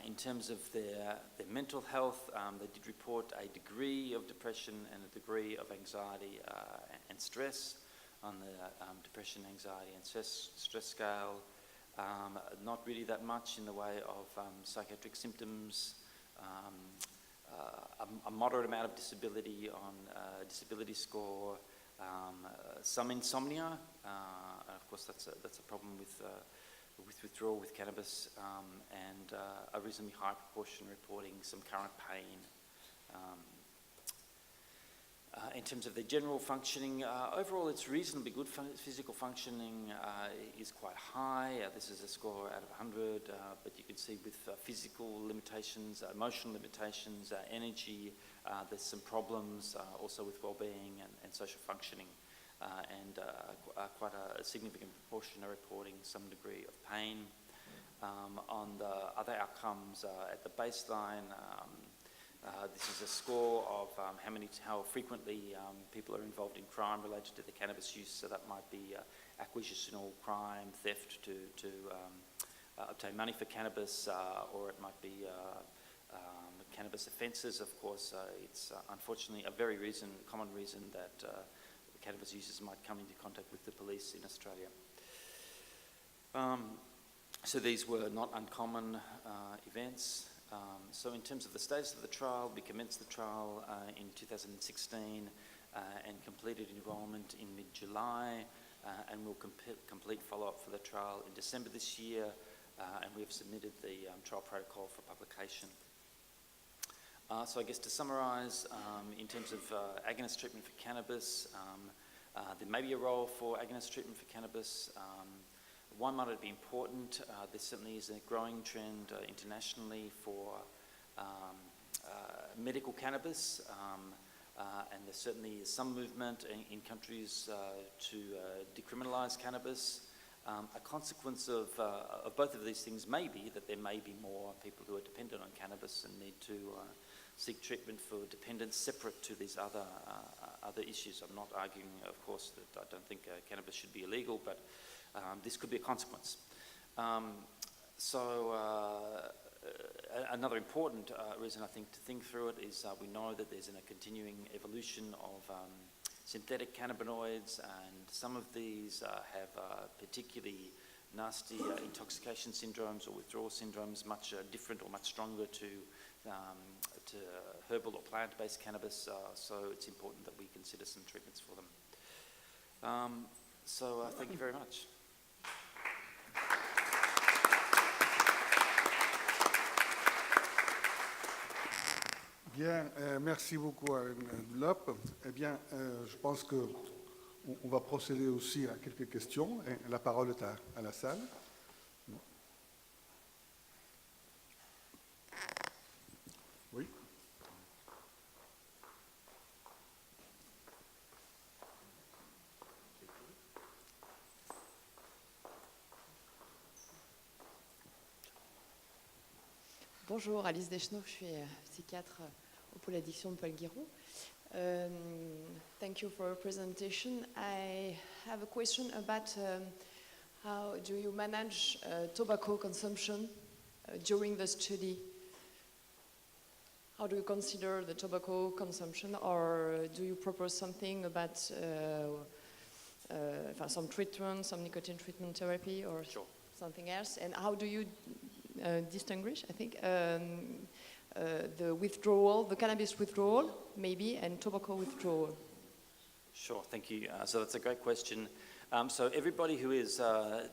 In terms of their mental health, they did report a degree of depression and a degree of anxiety and stress on the depression, anxiety and stress scale. Not really that much in the way of psychiatric symptoms, a moderate amount of disability on disability score, some insomnia, and of course that's a problem with withdrawal with cannabis, and a reasonably high proportion reporting some current pain. In terms of their general functioning, overall it's reasonably good. Physical functioning is quite high. This is a score out of 100, but you can see with physical limitations, emotional limitations, energy, there's some problems also with well-being and social functioning, and quite a significant proportion are reporting some degree of pain. On the other outcomes at the baseline, this is a score of how frequently people are involved in crime related to the cannabis use. So that might be acquisitional crime, theft to obtain money for cannabis, or it might be cannabis offences. Of course, it's unfortunately a very common reason that cannabis users might come into contact with the police in Australia. So these were not uncommon events. So in terms of the status of the trial, we commenced the trial in 2016 and completed enrolment in mid-July, and we'll complete follow-up for the trial in December this year, and we have submitted the trial protocol for publication. So I guess to summarise, in terms of agonist treatment for cannabis, there may be a role for agonist treatment for cannabis. Why might it be important? There certainly is a growing trend internationally for medical cannabis, and there certainly is some movement in countries to decriminalise cannabis. A consequence of both of these things may be that there may be more people who are dependent on cannabis and need to seek treatment for dependence separate to these other issues. I'm not arguing, of course, that I don't think cannabis should be illegal, but this could be a consequence. Another important reason I think to think through it is we know that there's a continuing evolution of synthetic cannabinoids, and some of these have particularly nasty intoxication syndromes or withdrawal syndromes, much different or much stronger to herbal or plant-based cannabis. So it's important that we consider some treatments for them. Thank you very much. Bien, merci beaucoup à Lop. Eh bien, je pense qu'on va procéder aussi à quelques questions. Et la parole est à la salle. Oui. Bonjour, Alice Deschenaux, je suis psychiatre au pôle addiction de Paul Guiraud. Thank you for your presentation. I have a question about How do you manage tobacco consumption during the study? How do you consider the tobacco consumption, or do you propose something about some treatment, some nicotine treatment therapy, or something else? And how do you distinguish, I think, the withdrawal, the cannabis withdrawal, maybe, and tobacco withdrawal? Sure, thank you. So that's a great question. So everybody who is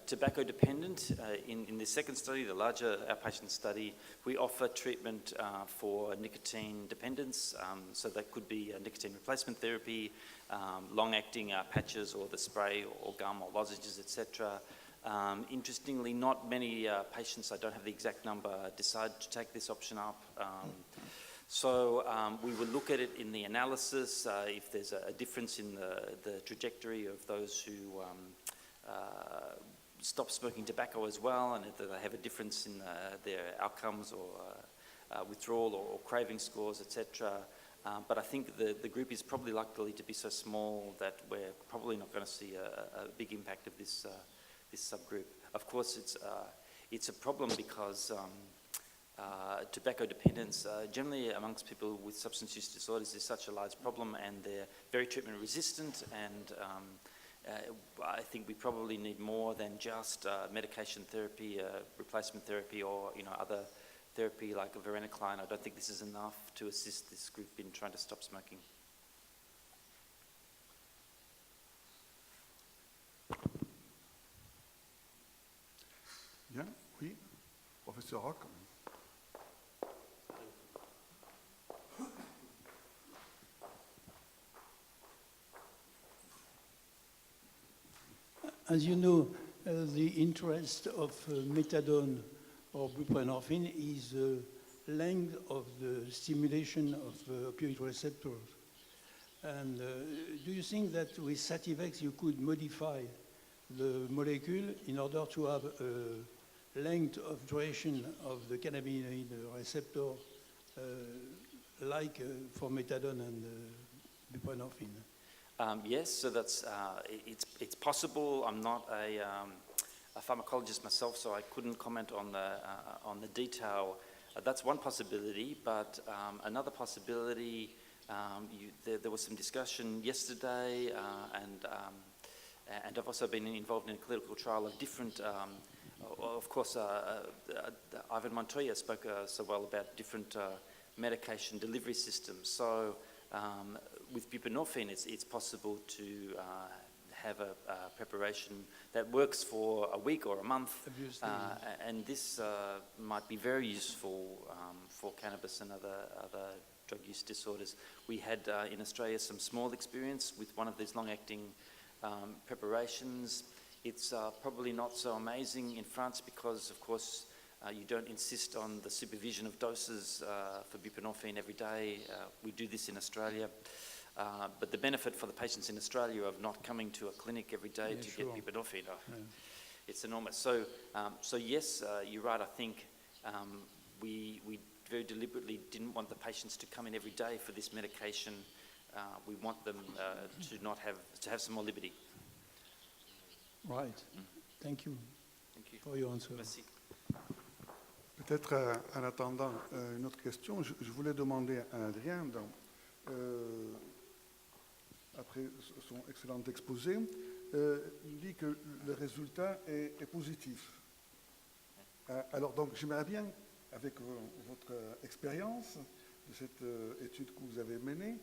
tobacco dependent, in the second study, the larger outpatient study, we offer treatment for nicotine dependence. So that could be nicotine replacement therapy, long-acting patches or the spray or gum or lozenges, etc. Interestingly, not many patients, I don't have the exact number, decide to take this option up. So we will look at it in the analysis, if there's a difference in the trajectory of those who stop smoking tobacco as well, and if they have a difference in their outcomes or withdrawal or craving scores, etc. But I think the group is probably likely to be so small that we're probably not going to see a big impact of this subgroup. Of course, it's a problem because tobacco dependence, generally amongst people with substance use disorders, is such a large problem, and they're very treatment resistant, and I think we probably need more than just medication therapy, replacement therapy, or other therapy like varenicline. I don't think this is enough to assist this group in trying to stop smoking. Bien, oui, professeur Roch. As you know, the interest of methadone or buprenorphine is the length of the stimulation of opioid receptors. And do you think that with Sativex you could modify the molecule in order to have a length of duration of the cannabinoid receptor like for methadone and buprenorphine? Yes, so that's it's possible. I'm not a pharmacologist myself, so I couldn't comment on the detail. That's one possibility, but another possibility. There was some discussion yesterday, and I've also been involved in a clinical trial of different. Of course, Ivan Montoya spoke so well about different medication delivery systems. So. With buprenorphine, it's possible to have a preparation that works for a week or a month, and this might be very useful for cannabis and other drug use disorders. We had in Australia some small experience with one of these long-acting preparations. It's probably not so amazing in France because, of course, you don't insist on the supervision of doses for buprenorphine every day. We do this in Australia. But the benefit for the patients in Australia of not coming to a clinic every day to get buprenorphine, it's enormous. So yes, you're right. I think we very deliberately didn't want the patients to come in every day for this medication. We want them to have some more liberty. Right. Thank you. Thank you for your answer. Merci. Peut-être en attendant une autre question, je voulais demander à Adrien, après son excellent exposé, il dit que le résultat est positif. Alors donc j'aimerais bien, avec votre expérience de cette étude que vous avez menée,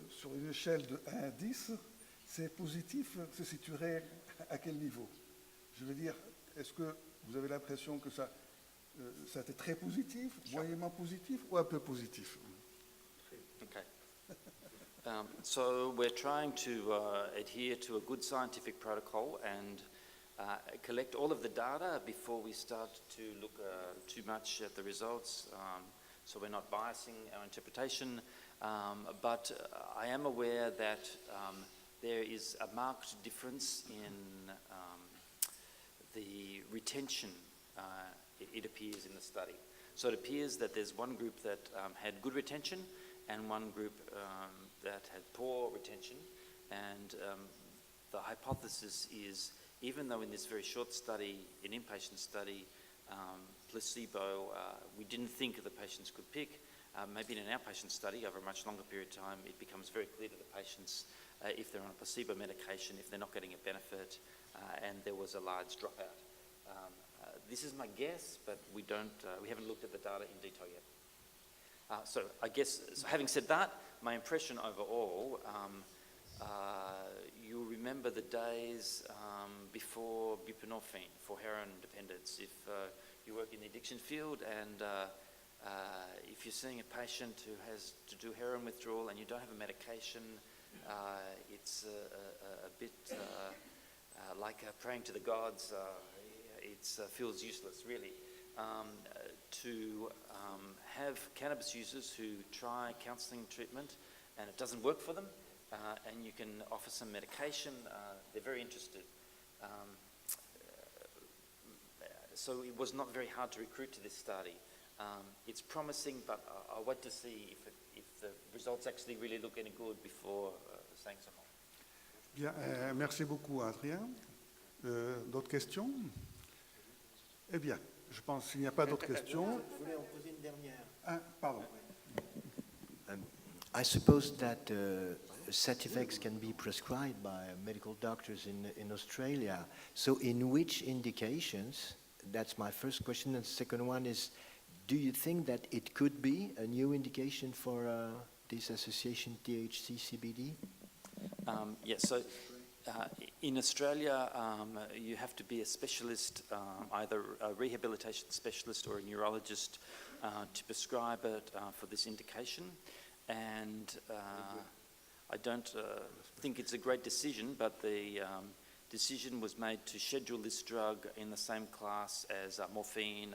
sur une échelle de 1 à 10, c'est positif, se situerait à quel niveau? Je veux dire, est-ce que vous avez l'impression que ça a été très positif, moyennement positif ou un peu positif? Okay. So we're trying to adhere to a good scientific protocol and collect all of the data before we start to look too much at the results, so we're not biasing our interpretation. But I am aware that there is a marked difference in the retention, it appears in the study. So it appears that there's one group that had good retention and one group that had poor retention, and the hypothesis is even though in this very short study, an inpatient study, placebo, we didn't think the patients could pick. Maybe in an outpatient study over a much longer period of time, it becomes very clear to the patients if they're on a placebo medication, if they're not getting a benefit, and there was a large dropout. This is my guess, but we haven't looked at the data in detail yet. So I guess, having said that, my impression overall, you remember the days before buprenorphine for heroin dependence. If you work in the addiction field and if you're seeing a patient who has to do heroin withdrawal and you don't have a medication, it's a bit like praying to the gods. It feels useless, really. To have cannabis users who try counselling treatment and it doesn't work for them, and you can offer some medication, they're very interested. So it was not very hard to recruit to this study. It's promising, but I want to see if the results actually really look any good before saying so much. Bien, merci beaucoup, Adrien. D'autres questions? Eh bien, je pense qu'il n'y a pas d'autres questions. Je voulais en poser une dernière. Ah, pardon. I suppose that Sativex can be prescribed by medical doctors in Australia. So in which indications? That's my first question. And the second one is, do you think that it could be a new indication for this association THC-CBD? Yes, so in Australia, you have to be a specialist, either a rehabilitation specialist or a neurologist, to prescribe it for this indication. And I don't think it's a great decision, but the decision was made to schedule this drug in the same class as morphine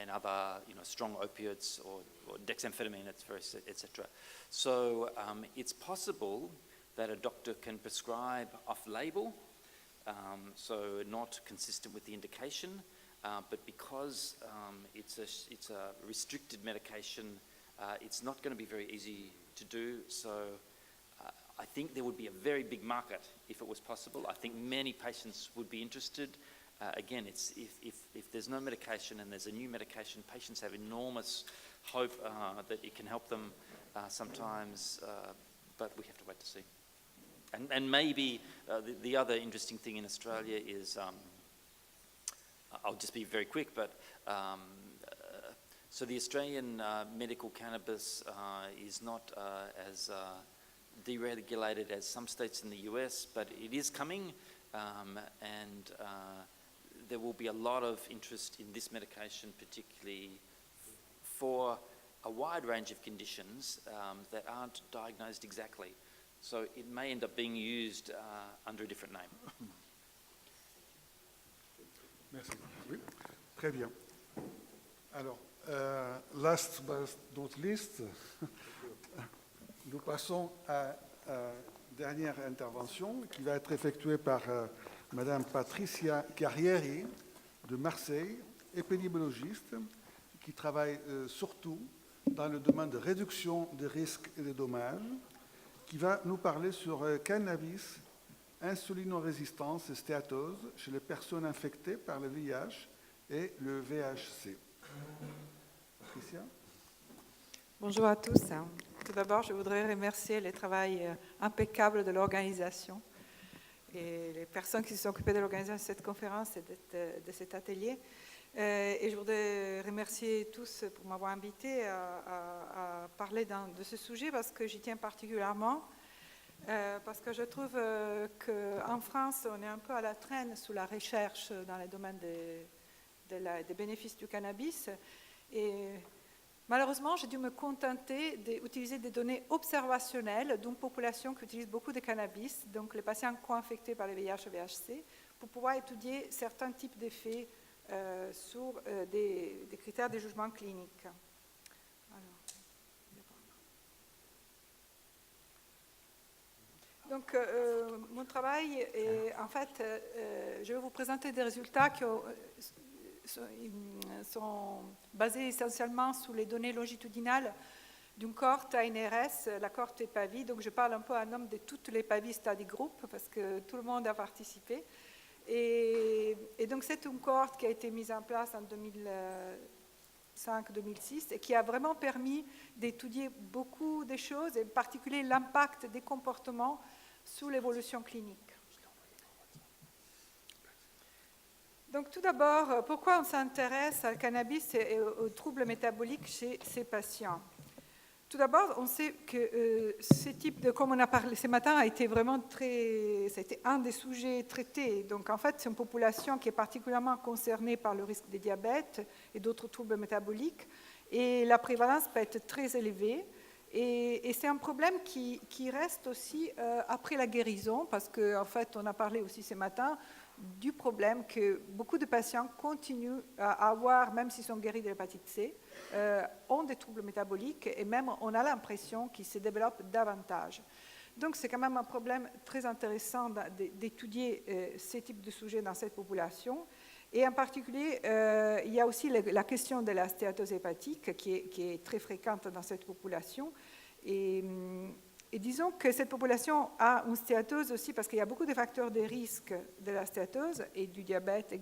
and other, strong opiates or dexamphetamine, etc. So it's possible that a doctor can prescribe off-label, so not consistent with the indication, but because it's a restricted medication, it's not going to be very easy to do. So I think there would be a very big market if it was possible. I think many patients would be interested. Again, it's if there's no medication and there's a new medication, patients have enormous hope that it can help them sometimes, but we have to wait to see. And maybe the other interesting thing in Australia is, I'll just be very quick, but so the Australian medical cannabis is not as deregulated as some states in the US, but it is coming, and there will be a lot of interest in this medication, particularly for a wide range of conditions that aren't diagnosed exactly. So it may end up being used under a different name. Merci. Oui, très bien. Alors, last but not least, nous passons à la dernière intervention qui va être effectuée par Madame Patricia Carrieri de Marseille, épidémiologiste, qui travaille surtout dans le domaine de réduction des risques et des dommages, qui va nous parler sur cannabis, insulinorésistance et stéatose chez les personnes infectées par le VIH et le VHC. Patricia? Bonjour à tous. Tout d'abord, je voudrais remercier le travail impeccable de l'organisation et les personnes qui se sont occupées de l'organisation de cette conférence et de cet atelier. Et je voudrais remercier tous pour m'avoir invité à parler de ce sujet parce que j'y tiens particulièrement, parce que je trouve qu'en France, on est un peu à la traîne sous la recherche dans le domaine des bénéfices du cannabis. Et malheureusement, j'ai dû me contenter d'utiliser des données observationnelles d'une population qui utilise beaucoup de cannabis, donc les patients co-infectés par le VIH et le VHC, pour pouvoir étudier certains types d'effets sur des critères de jugement clinique. Donc, mon travail est, en fait, je vais vous présenter des résultats qui sont basés essentiellement sur les données longitudinales d'une cohorte ANRS, la cohorte EPAVI. Donc je parle un peu en nom de toutes les EPAVI Study Group parce que tout le monde a participé. Et donc c'est une cohorte qui a été mise en place en 2005-2006 et qui a vraiment permis d'étudier beaucoup de choses, et en particulier l'impact des comportements sur l'évolution clinique. Donc tout d'abord, pourquoi on s'intéresse au cannabis et aux troubles métaboliques chez ces patients? Tout d'abord, on sait que ce type de, comme on a parlé ce matin, a été vraiment c'était un des sujets traités. Donc en fait, c'est une population qui est particulièrement concernée par le risque de diabète et d'autres troubles métaboliques, et la prévalence peut être très élevée. Et c'est un problème qui reste aussi après la guérison, parce qu'en fait, on a parlé aussi ce matin du problème que beaucoup de patients continuent à avoir, même s'ils sont guéris de l'hépatite C, ont des troubles métaboliques, et même on a l'impression qu'ils se développent davantage. Donc c'est quand même un problème très intéressant d'étudier ces types de sujets dans cette population. Et en particulier, il y a aussi la question de la stéatose hépatique qui est très fréquente dans cette population. Et disons que cette population a une stéatose aussi parce qu'il y a beaucoup de facteurs de risque de la stéatose et du diabète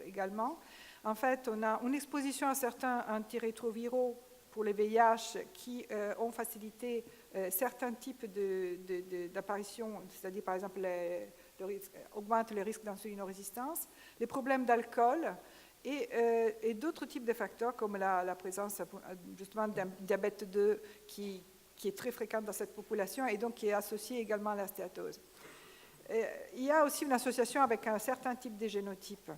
également. En fait, on a une exposition à certains antirétroviraux pour les VIH qui ont facilité certains types d'apparitions, c'est-à-dire par exemple augmentent le risque d'insulinorésistance, les problèmes d'alcool et d'autres types de facteurs comme la présence justement d'un diabète 2 qui est très fréquente dans cette population et donc qui est associé également à la stéatose. Il y a aussi une association avec un certain type de génotypes.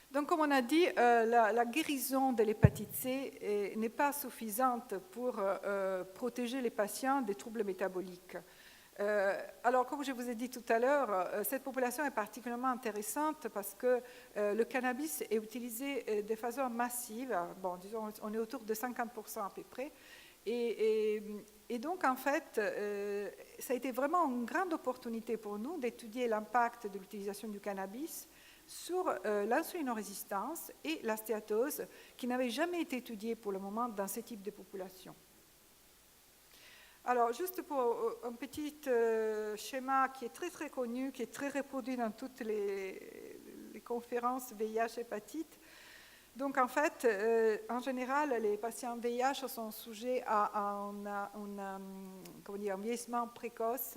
Donc, comme on a dit, la guérison de l'hépatite C n'est pas suffisante pour protéger les patients des troubles métaboliques. Alors, comme je vous ai dit tout à l'heure, cette population est particulièrement intéressante parce que le cannabis est utilisé de façon massive. Bon, disons, on est autour de 50% à peu près. Et donc, en fait, ça a été vraiment une grande opportunité pour nous d'étudier l'impact de l'utilisation du cannabis sur l'insulinorésistance et la stéatose, qui n'avaient jamais été étudiées pour le moment dans ce type de population. Alors, juste pour un petit schéma qui est très très connu, qui est très reproduit dans toutes les conférences VIH hépatite. Donc, en fait, en général, les patients VIH sont sujets à un vieillissement précoce,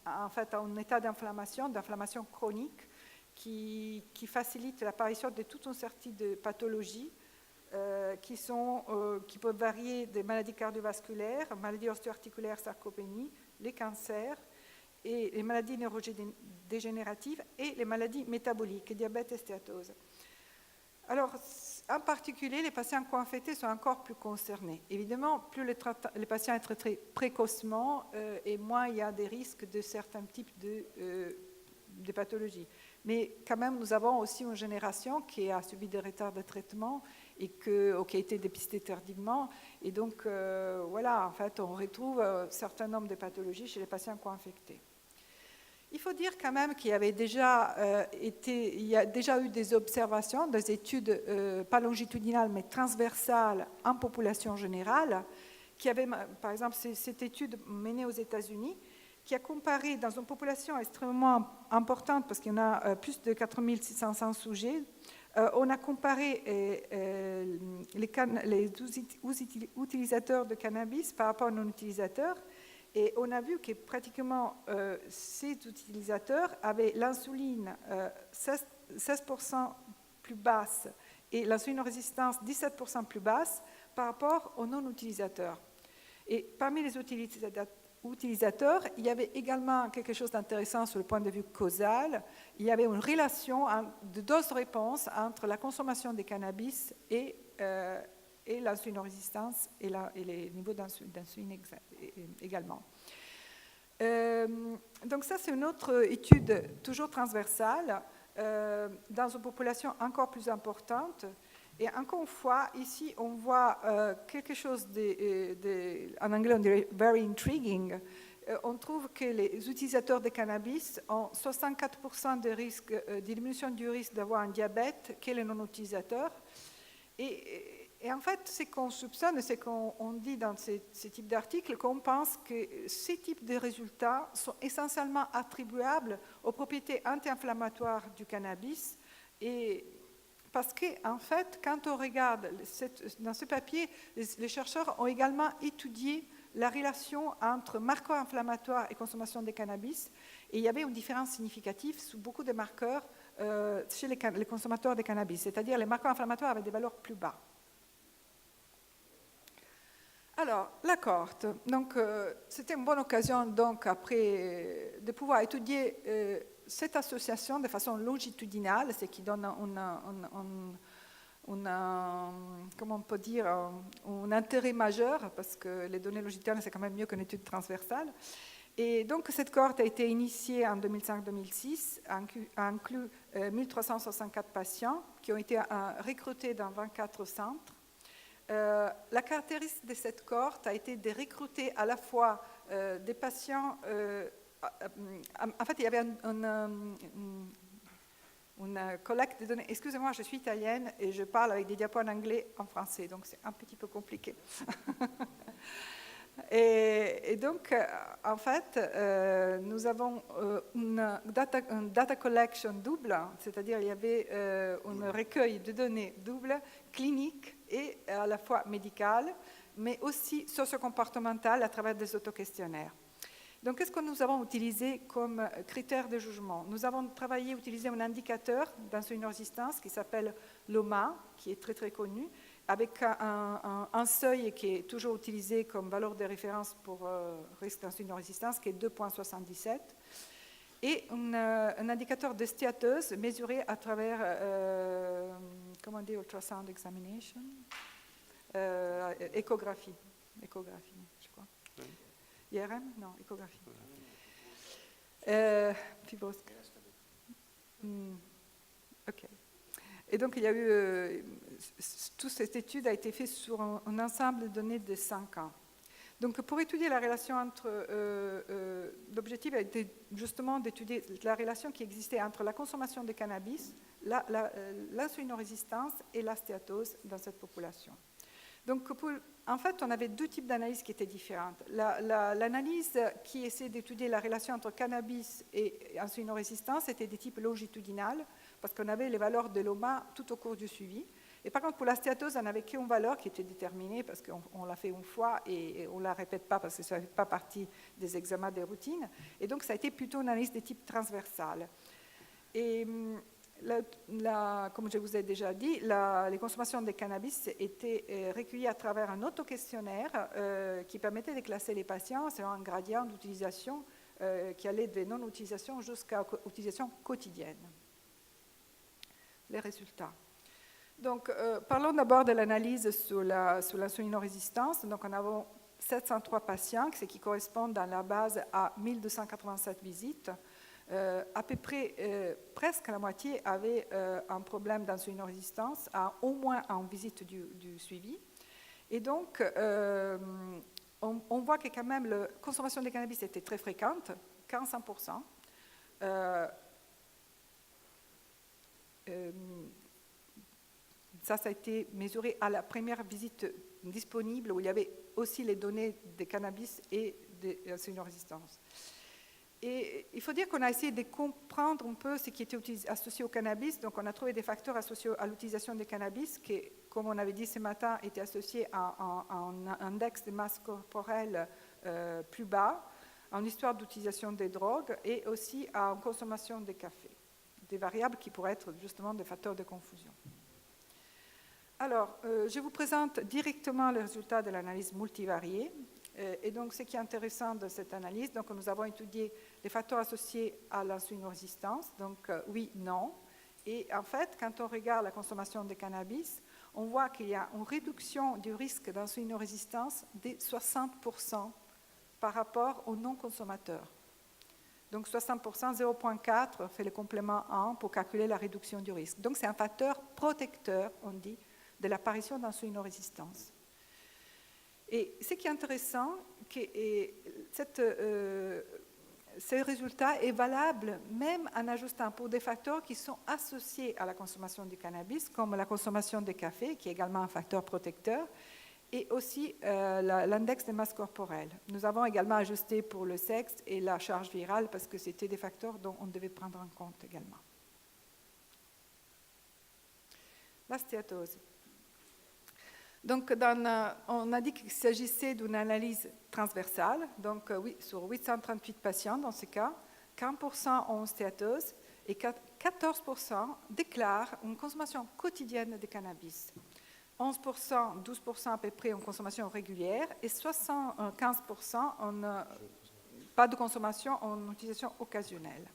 en fait, à un état d'inflammation chronique qui facilite l'apparition de toute une série de pathologies qui peuvent varier des maladies cardiovasculaires, maladies ostéo-articulaires, sarcopénie, les cancers, et les maladies neurodégénératives et les maladies métaboliques, diabète et stéatose. Alors, en particulier, les patients co-infectés sont encore plus concernés. Évidemment, plus les patients sont traités précocement, et moins il y a des risques de certains types de pathologies. Mais quand même, nous avons aussi une génération qui a subi des retards de traitement et qui a été dépistée tardivement. Et donc, voilà, en fait, on retrouve un certain nombre de pathologies chez les patients co-infectés. Il faut dire quand même qu'il y avait déjà il y a déjà eu des observations, des études pas longitudinales mais transversales en population générale, qui avaient, par exemple, cette étude menée aux États-Unis, qui a comparé dans une population extrêmement importante, parce qu'il y en a plus de 4600 sujets, on a comparé les utilisateurs de cannabis par rapport aux non-utilisateurs. Et on a vu que pratiquement ces utilisateurs avaient l'insuline 16% plus basse et l'insulinorésistance 17% plus basse par rapport aux non-utilisateurs. Et parmi les utilisateurs, il y avait également quelque chose d'intéressant sur le point de vue causal. Il y avait une relation de dose-réponse entre la consommation de cannabis et l'insulinorésistance et les niveaux d'insuline également. Donc ça, c'est une autre étude toujours transversale dans une population encore plus importante. Et encore une fois, ici, on voit quelque chose en anglais, on dirait very intriguing. On trouve que les utilisateurs de cannabis ont 64% de diminution du risque d'avoir un diabète que les non-utilisateurs. Et Et en fait, ce qu'on soupçonne, c'est qu'on dit dans ces types d'articles qu'on pense que ces types de résultats sont essentiellement attribuables aux propriétés anti-inflammatoires du cannabis. Et parce qu'en fait, quand on regarde dans ce papier, les chercheurs ont également étudié la relation entre marqueurs inflammatoires et consommation de cannabis. Et il y avait une différence significative sous beaucoup de marqueurs chez les consommateurs de cannabis, c'est-à-dire les marqueurs inflammatoires avaient des valeurs plus bas. Alors, la cohorte. Donc, c'était une bonne occasion, donc, après, de pouvoir étudier cette association de façon longitudinale, ce qui donne comment on peut dire, un intérêt majeur, parce que les données longitudinales, c'est quand même mieux qu'une étude transversale. Et donc, cette cohorte a été initiée en 2005-2006, a inclus 1364 patients qui ont été recrutés dans 24 centres. La caractéristique de cette cohorte a été de recruter à la fois des patients. En fait, il y avait une collecte de données. Excusez-moi, je suis italienne et je parle avec des diapos en anglais en français, donc c'est un petit peu compliqué. Et donc, en fait, nous avons une data collection double, c'est-à-dire il y avait un recueil de données double, clinique et à la fois médicale, mais aussi socio-comportementale à travers des autoquestionnaires. Donc, qu'est-ce que nous avons utilisé comme critère de jugement? Nous avons utilisé un indicateur d'insulinorésistance qui s'appelle l'OMA, qui est très très connu, avec un seuil qui est toujours utilisé comme valeur de référence pour risque d'insulinorésistance, qui est 2,77, et un indicateur de stéatose mesuré à travers, comment on dit, ultrasound examination, échographie, je crois. Oui. IRM? Non, échographie. Fibrose. OK. Et donc, il y a eu, toute cette étude a été faite sur un ensemble de données de 5 ans. Donc, pour étudier la relation entre, l'objectif a été justement d'étudier la relation qui existait entre la consommation de cannabis, l'insulinorésistance et la stéatose dans cette population. Donc, en fait, on avait deux types d'analyses qui étaient différentes. L'analyse qui essayait d'étudier la relation entre cannabis et insulinorésistance était des types longitudinales, parce qu'on avait les valeurs de l'OMA tout au cours du suivi. Et par contre, pour la stéatose, on n'avait qu'une valeur qui était déterminée, parce qu'on l'a fait une fois et on ne la répète pas, parce que ça ne fait pas partie des examens de routine. Et donc, ça a été plutôt une analyse de type transversal. Et comme je vous ai déjà dit, les consommations de cannabis étaient recueillies à travers un autoquestionnaire qui permettait de classer les patients selon un gradient d'utilisation qui allait de non-utilisation jusqu'à utilisation quotidienne. Les résultats. Donc, parlons d'abord de l'analyse sur l'insulinorésistance. Donc, on a 703 patients, ce qui correspond dans la base à 1287 visites. À peu près, presque la moitié avait un problème d'insulinorésistance, au moins en visite du suivi. Et donc, on voit que quand même la consommation de cannabis était très fréquente, 15%. Ça a été mesuré à la première visite disponible où il y avait aussi les données de cannabis et de l'insulinorésistance. Et il faut dire qu'on a essayé de comprendre un peu ce qui était associé au cannabis. Donc, on a trouvé des facteurs associés à l'utilisation du cannabis qui, comme on avait dit ce matin, étaient associés à un index de masse corporelle plus bas, à une histoire d'utilisation des drogues et aussi à une consommation de café. Des variables qui pourraient être justement des facteurs de confusion. Alors, je vous présente directement les résultats de l'analyse multivariée. Et donc, ce qui est intéressant de cette analyse, donc nous avons étudié les facteurs associés à l'insulinorésistance, donc oui, non. Et en fait, quand on regarde la consommation de cannabis, on voit qu'il y a une réduction du risque d'insulinorésistance de 60% par rapport aux non-consommateurs. Donc 60%, 0,4 fait le complément 1 pour calculer la réduction du risque. Donc c'est un facteur protecteur, on dit, de l'apparition d'insulinorésistance. Et ce qui est intéressant, ce résultat est valable même en ajustant pour des facteurs qui sont associés à la consommation du cannabis, comme la consommation de café, qui est également un facteur protecteur, et aussi l'index de masse corporelle. Nous avons également ajusté pour le sexe et la charge virale parce que c'était des facteurs dont on devait prendre en compte également. La stéatose. Donc, on a dit qu'il s'agissait d'une analyse transversale, donc oui, sur 838 patients dans ce cas, 15% ont stéatose et 14% déclarent une consommation quotidienne de cannabis. 11%, 12% à peu près en consommation régulière et 75% en pas de consommation en utilisation occasionnelle.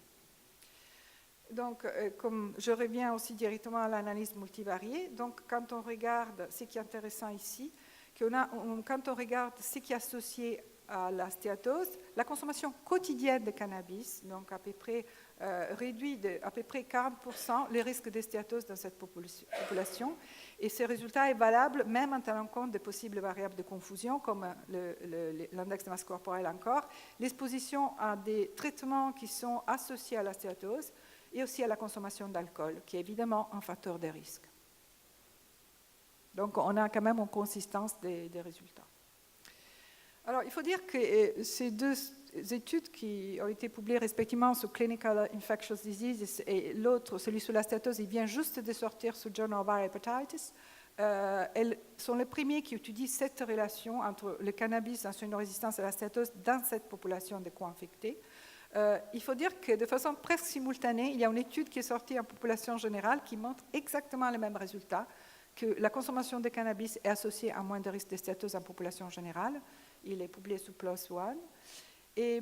Donc, comme je reviens aussi directement à l'analyse multivariée, donc quand on regarde ce qui est intéressant ici, quand on regarde ce qui est associé à la stéatose, la consommation quotidienne de cannabis, donc à peu près réduit de à peu près 40% les risques de stéatose dans cette population. Et ce résultat est valable même en tenant compte de possibles variables de confusion, comme l'index de masse corporelle encore, l'exposition à des traitements qui sont associés à la stéatose et aussi à la consommation d'alcool, qui est évidemment un facteur de risque. Donc on a quand même une consistance des résultats. Alors, il faut dire que ces deux études qui ont été publiées respectivement sur Clinical Infectious Diseases et l'autre, celui sur la stéatose, il vient juste de sortir sur Journal of Viral Hepatitis. Elles sont les premiers qui étudient cette relation entre le cannabis, l'insulinorésistance et la stéatose dans cette population de co-infectés. Il faut dire que de façon presque simultanée, il y a une étude qui est sortie en population générale qui montre exactement les mêmes résultats, que la consommation de cannabis est associée à moins de risques de stéatose en population générale. Il est publié sous PLOS ONE. Et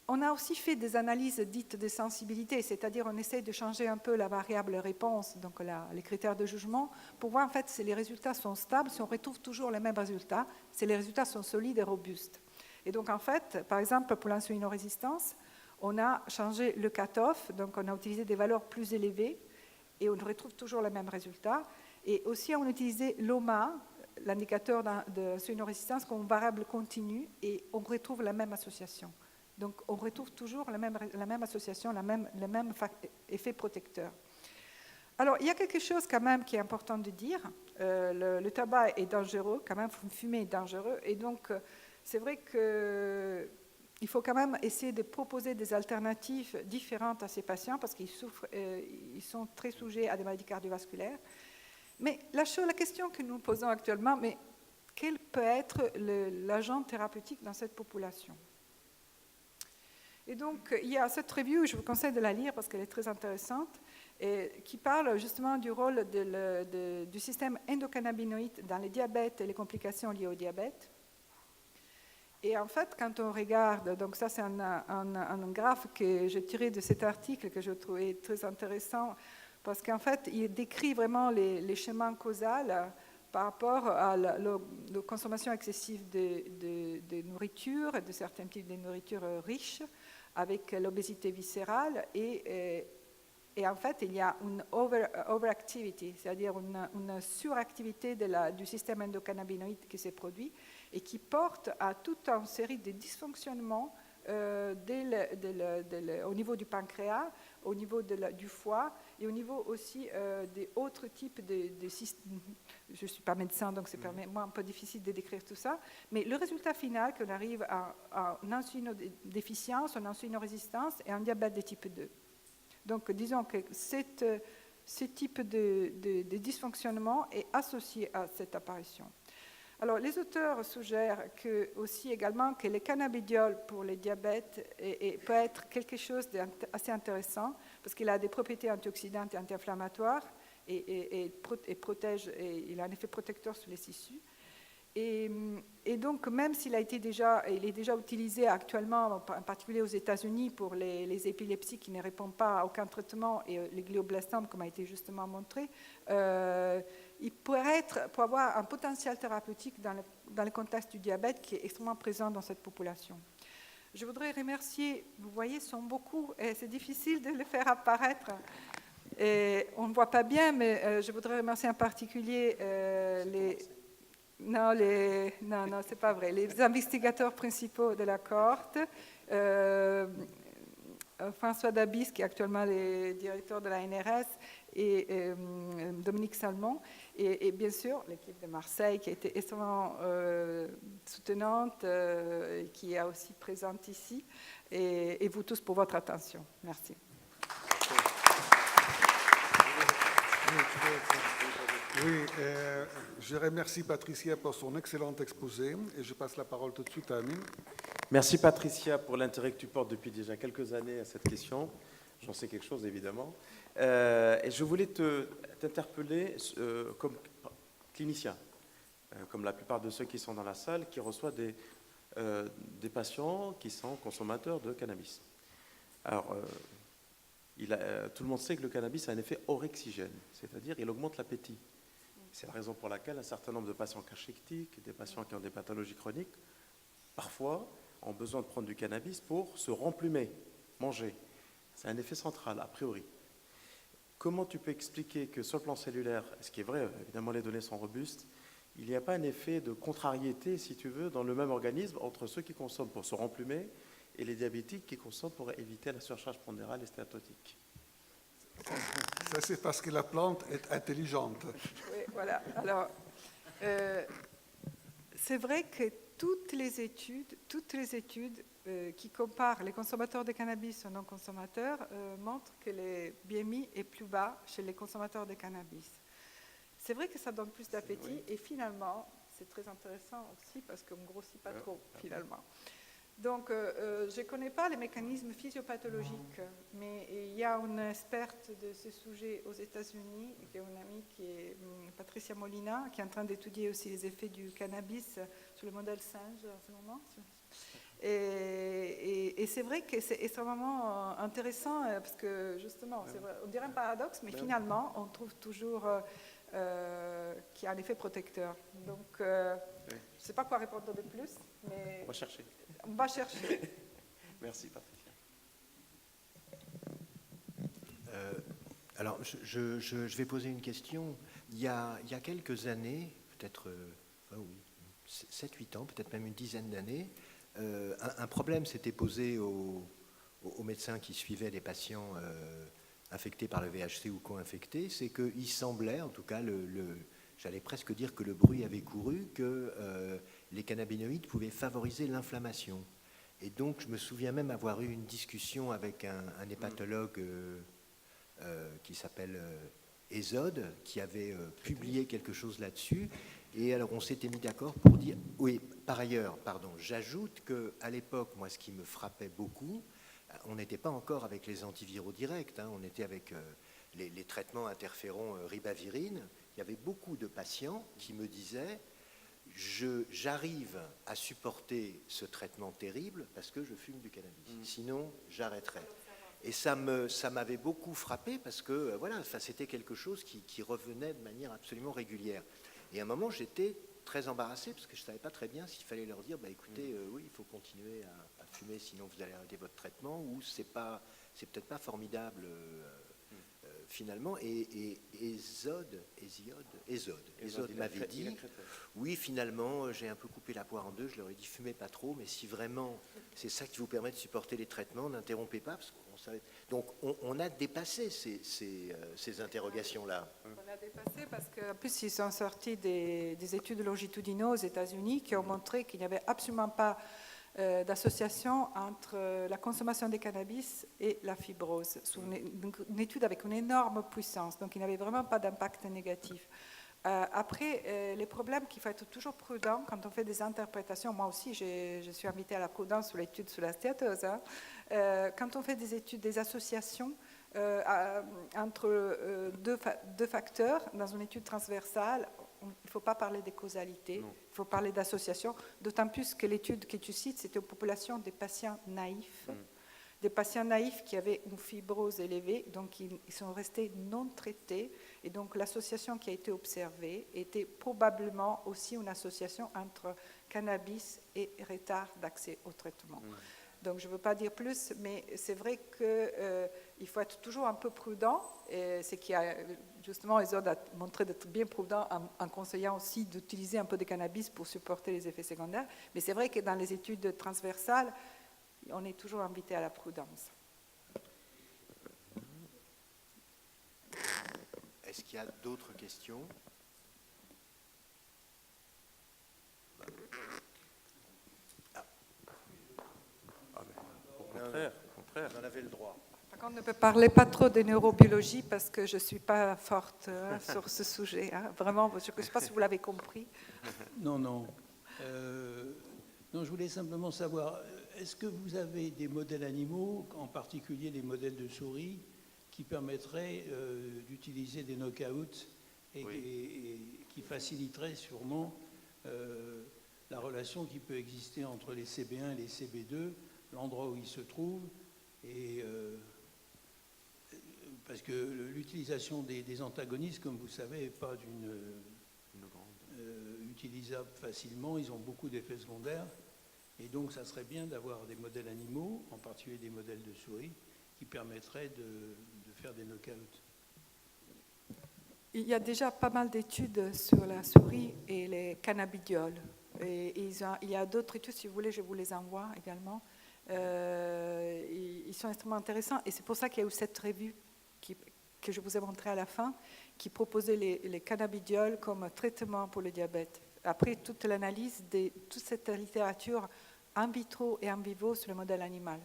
on a aussi fait des analyses dites de sensibilité, c'est-à-dire on essaie de changer un peu la variable réponse, donc les critères de jugement, pour voir en fait si les résultats sont stables, si on retrouve toujours les mêmes résultats, si les résultats sont solides et robustes. Et donc en fait, par exemple pour l'insulinorésistance, on a changé le cut-off, donc on a utilisé des valeurs plus élevées et on retrouve toujours les mêmes résultats. Et aussi on a utilisé l'OMA, l'indicateur de l'insulinorésistance, comme variable continue et on retrouve la même association. Donc on retrouve toujours la même association, le même effet protecteur. Alors il y a quelque chose quand même qui est important de dire. Le tabac est dangereux, quand même fumer est dangereux et donc c'est vrai qu'il faut quand même essayer de proposer des alternatives différentes à ces patients parce qu'ils souffrent, ils sont très sujets à des maladies cardiovasculaires. Mais la question que nous posons actuellement, mais quel peut être l'agent thérapeutique dans cette population? Et donc, il y a cette review, je vous conseille de la lire parce qu'elle est très intéressante, et qui parle justement du rôle du système endocannabinoïde dans le diabète et les complications liées au diabète. Et en fait, quand on regarde, donc ça c'est un graphe que j'ai tiré de cet article que je trouvais très intéressant, parce qu'en fait, il décrit vraiment les schémas causaux par rapport à la consommation excessive de nourriture, de certains types de nourriture riches, avec l'obésité viscérale. Et en fait, il y a une overactivity, c'est-à-dire une suractivité du système endocannabinoïde qui s'est produit et qui porte à toute une série de dysfonctionnements au niveau du pancréas, au niveau du foie et au niveau aussi des autres types de systèmes. Je ne suis pas médecin, donc c'est pour moi un peu difficile de décrire tout ça, mais le résultat final, qu'on arrive à une insulinodéficience, une insulinorésistance et un diabète de type 2. Donc disons que ce type de dysfonctionnement est associé à cette apparition. Alors, les auteurs suggèrent aussi également que le cannabidiol pour le diabète peut être quelque chose d'assez intéressant parce qu'il a des propriétés antioxydantes et anti-inflammatoires et protège, et il a un effet protecteur sur les tissus. Et donc, même s'il est déjà utilisé actuellement, en particulier aux États-Unis, pour les épilepsies qui ne répondent pas à aucun traitement et les glioblastomes, comme a été justement montré, il pourrait avoir un potentiel thérapeutique dans le contexte du diabète qui est extrêmement présent dans cette population. Je voudrais remercier, vous voyez, sont beaucoup, et c'est difficile de les faire apparaître. Et on ne voit pas bien, mais je voudrais remercier en particulier Non, c'est pas vrai. Les investigateurs principaux de la cohorte, François Dabis, qui est actuellement le directeur de la NRS, et Dominique Salmon, et bien sûr l'équipe de Marseille qui a été extrêmement soutenante, qui est aussi présente ici, et vous tous pour votre attention. Merci. Oui, je remercie Patricia pour son excellent exposé et je passe la parole tout de suite à Amine. Merci Patricia pour l'intérêt que tu portes depuis déjà quelques années à cette question. J'en sais quelque chose évidemment. Et je voulais t'interpeller comme clinicien, comme la plupart de ceux qui sont dans la salle, qui reçoivent des patients qui sont consommateurs de cannabis. Alors, tout le monde sait que le cannabis a un effet orexigène, c'est-à-dire il augmente l'appétit. C'est la raison pour laquelle un certain nombre de patients cachectiques, des patients qui ont des pathologies chroniques, parfois ont besoin de prendre du cannabis pour se remplumer, manger. C'est un effet central, a priori. Comment tu peux expliquer que sur le plan cellulaire, ce qui est vrai, évidemment les données sont robustes, il n'y a pas un effet de contrariété, si tu veux, dans le même organisme entre ceux qui consomment pour se remplumer et les diabétiques qui consomment pour éviter la surcharge pondérale et stéatotique? Ça, c'est parce que la plante est intelligente. Oui, voilà. Alors, c'est vrai que toutes les études qui comparent les consommateurs de cannabis aux non-consommateurs montrent que le BMI est plus bas chez les consommateurs de cannabis. C'est vrai que ça donne plus d'appétit et finalement, c'est très intéressant aussi parce qu'on ne grossit pas trop finalement. Donc, je ne connais pas les mécanismes physiopathologiques, mais il y a une experte de ce sujet aux États-Unis, qui est une amie qui est Patricia Molina, qui est en train d'étudier aussi les effets du cannabis sur le modèle singe en ce moment. Et c'est vrai que c'est extrêmement intéressant parce que justement, c'est vrai, on dirait un paradoxe, mais finalement, on trouve toujours qu'il y a un effet protecteur. Donc, je ne sais pas quoi répondre de plus, mais... On va chercher. On va chercher. Merci, Patricia. Alors, je vais poser une question. Il y a quelques années, peut-être 7-8 ans, peut-être même une dizaine d'années, un problème s'était posé aux médecins qui suivaient les patients infectés par le VHC ou co-infectés, c'est qu'il semblait, en tout cas, j'allais presque dire que le bruit avait couru, que les cannabinoïdes pouvaient favoriser l'inflammation. Et donc, je me souviens même avoir eu une discussion avec un hépatologue qui s'appelle Ezod, qui avait publié quelque chose là-dessus. Et alors, on s'était mis d'accord pour dire... Oui, par ailleurs, pardon, j'ajoute qu'à l'époque, moi, ce qui me frappait beaucoup, on n'était pas encore avec les antiviraux directs, hein, on était avec les traitements interférons ribavirine. Il y avait beaucoup de patients qui me disaient j'arrive à supporter ce traitement terrible parce que je fume du cannabis. Sinon, j'arrêterais. Et ça m'avait beaucoup frappé parce que voilà, c'était quelque chose qui revenait de manière absolument régulière. Et à un moment, j'étais très embarrassé parce que je ne savais pas très bien s'il fallait leur dire écoutez, oui, il faut continuer à fumer, sinon vous allez arrêter votre traitement, ou c'est peut-être pas formidable finalement. Et Ezod m'avait dit oui, finalement, j'ai un peu coupé la poire en deux, je leur ai dit fumez pas trop, mais si vraiment c'est ça qui vous permet de supporter les traitements, n'interrompez pas, parce qu'on savait. Donc on a dépassé ces interrogations-là. On a dépassé parce qu'en plus ils sont sortis des études longitudinaux aux États-Unis qui ont montré qu'il n'y avait absolument pas d'association entre la consommation de cannabis et la fibrose. C'est une étude avec une énorme puissance, donc il n'y avait vraiment pas d'impact négatif. Après, les problèmes qu'il faut être toujours prudent quand on fait des interprétations. Moi aussi, je suis invitée à la prudence sur l'étude sur la stéatose. Hein. Quand on fait des études, des associations entre deux facteurs dans une étude transversale, il ne faut pas parler des causalités, il faut parler d'associations, d'autant plus que l'étude que tu cites, c'était aux populations des patients naïfs. Des patients naïfs qui avaient une fibrose élevée, donc ils sont restés non traités, et donc l'association qui a été observée était probablement aussi une association entre cannabis et retard d'accès au traitement. Donc je ne veux pas dire plus, mais c'est vrai qu'il faut être toujours un peu prudent, et c'est qu'il y a justement, Ezod a montré d'être bien prudent en conseillant aussi d'utiliser un peu de cannabis pour supporter les effets secondaires, mais c'est vrai que dans les études transversales, on est toujours invité à la prudence. Est-ce qu'il y a d'autres questions? Au contraire, Vous en avez le droit. Par contre, ne parlez pas trop de neurobiologie parce que je ne suis pas forte sur ce sujet. Hein. Vraiment, je ne sais pas si vous l'avez compris. Non, non. Non, je voulais simplement savoir, est-ce que vous avez des modèles animaux, en particulier des modèles de souris, qui permettraient d'utiliser des knockouts et qui faciliteraient sûrement la relation qui peut exister entre les CB1 et les CB2, l'endroit où ils se trouvent, et parce que l'utilisation des antagonistes, comme vous savez, n'est pas utilisable facilement, ils ont beaucoup d'effets secondaires, et donc ça serait bien d'avoir des modèles animaux, en particulier des modèles de souris, qui permettraient de faire des knockouts. Il y a déjà pas mal d'études sur la souris et les cannabidioles. Et il y a d'autres études, si vous voulez, je vous les envoie également. Ils sont extrêmement intéressants, et c'est pour ça qu'il y a eu cette revue que je vous ai montrée à la fin, qui proposait les cannabidioles comme traitement pour le diabète. Après toute l'analyse de toute cette littérature in vitro et in vivo sur le modèle animal.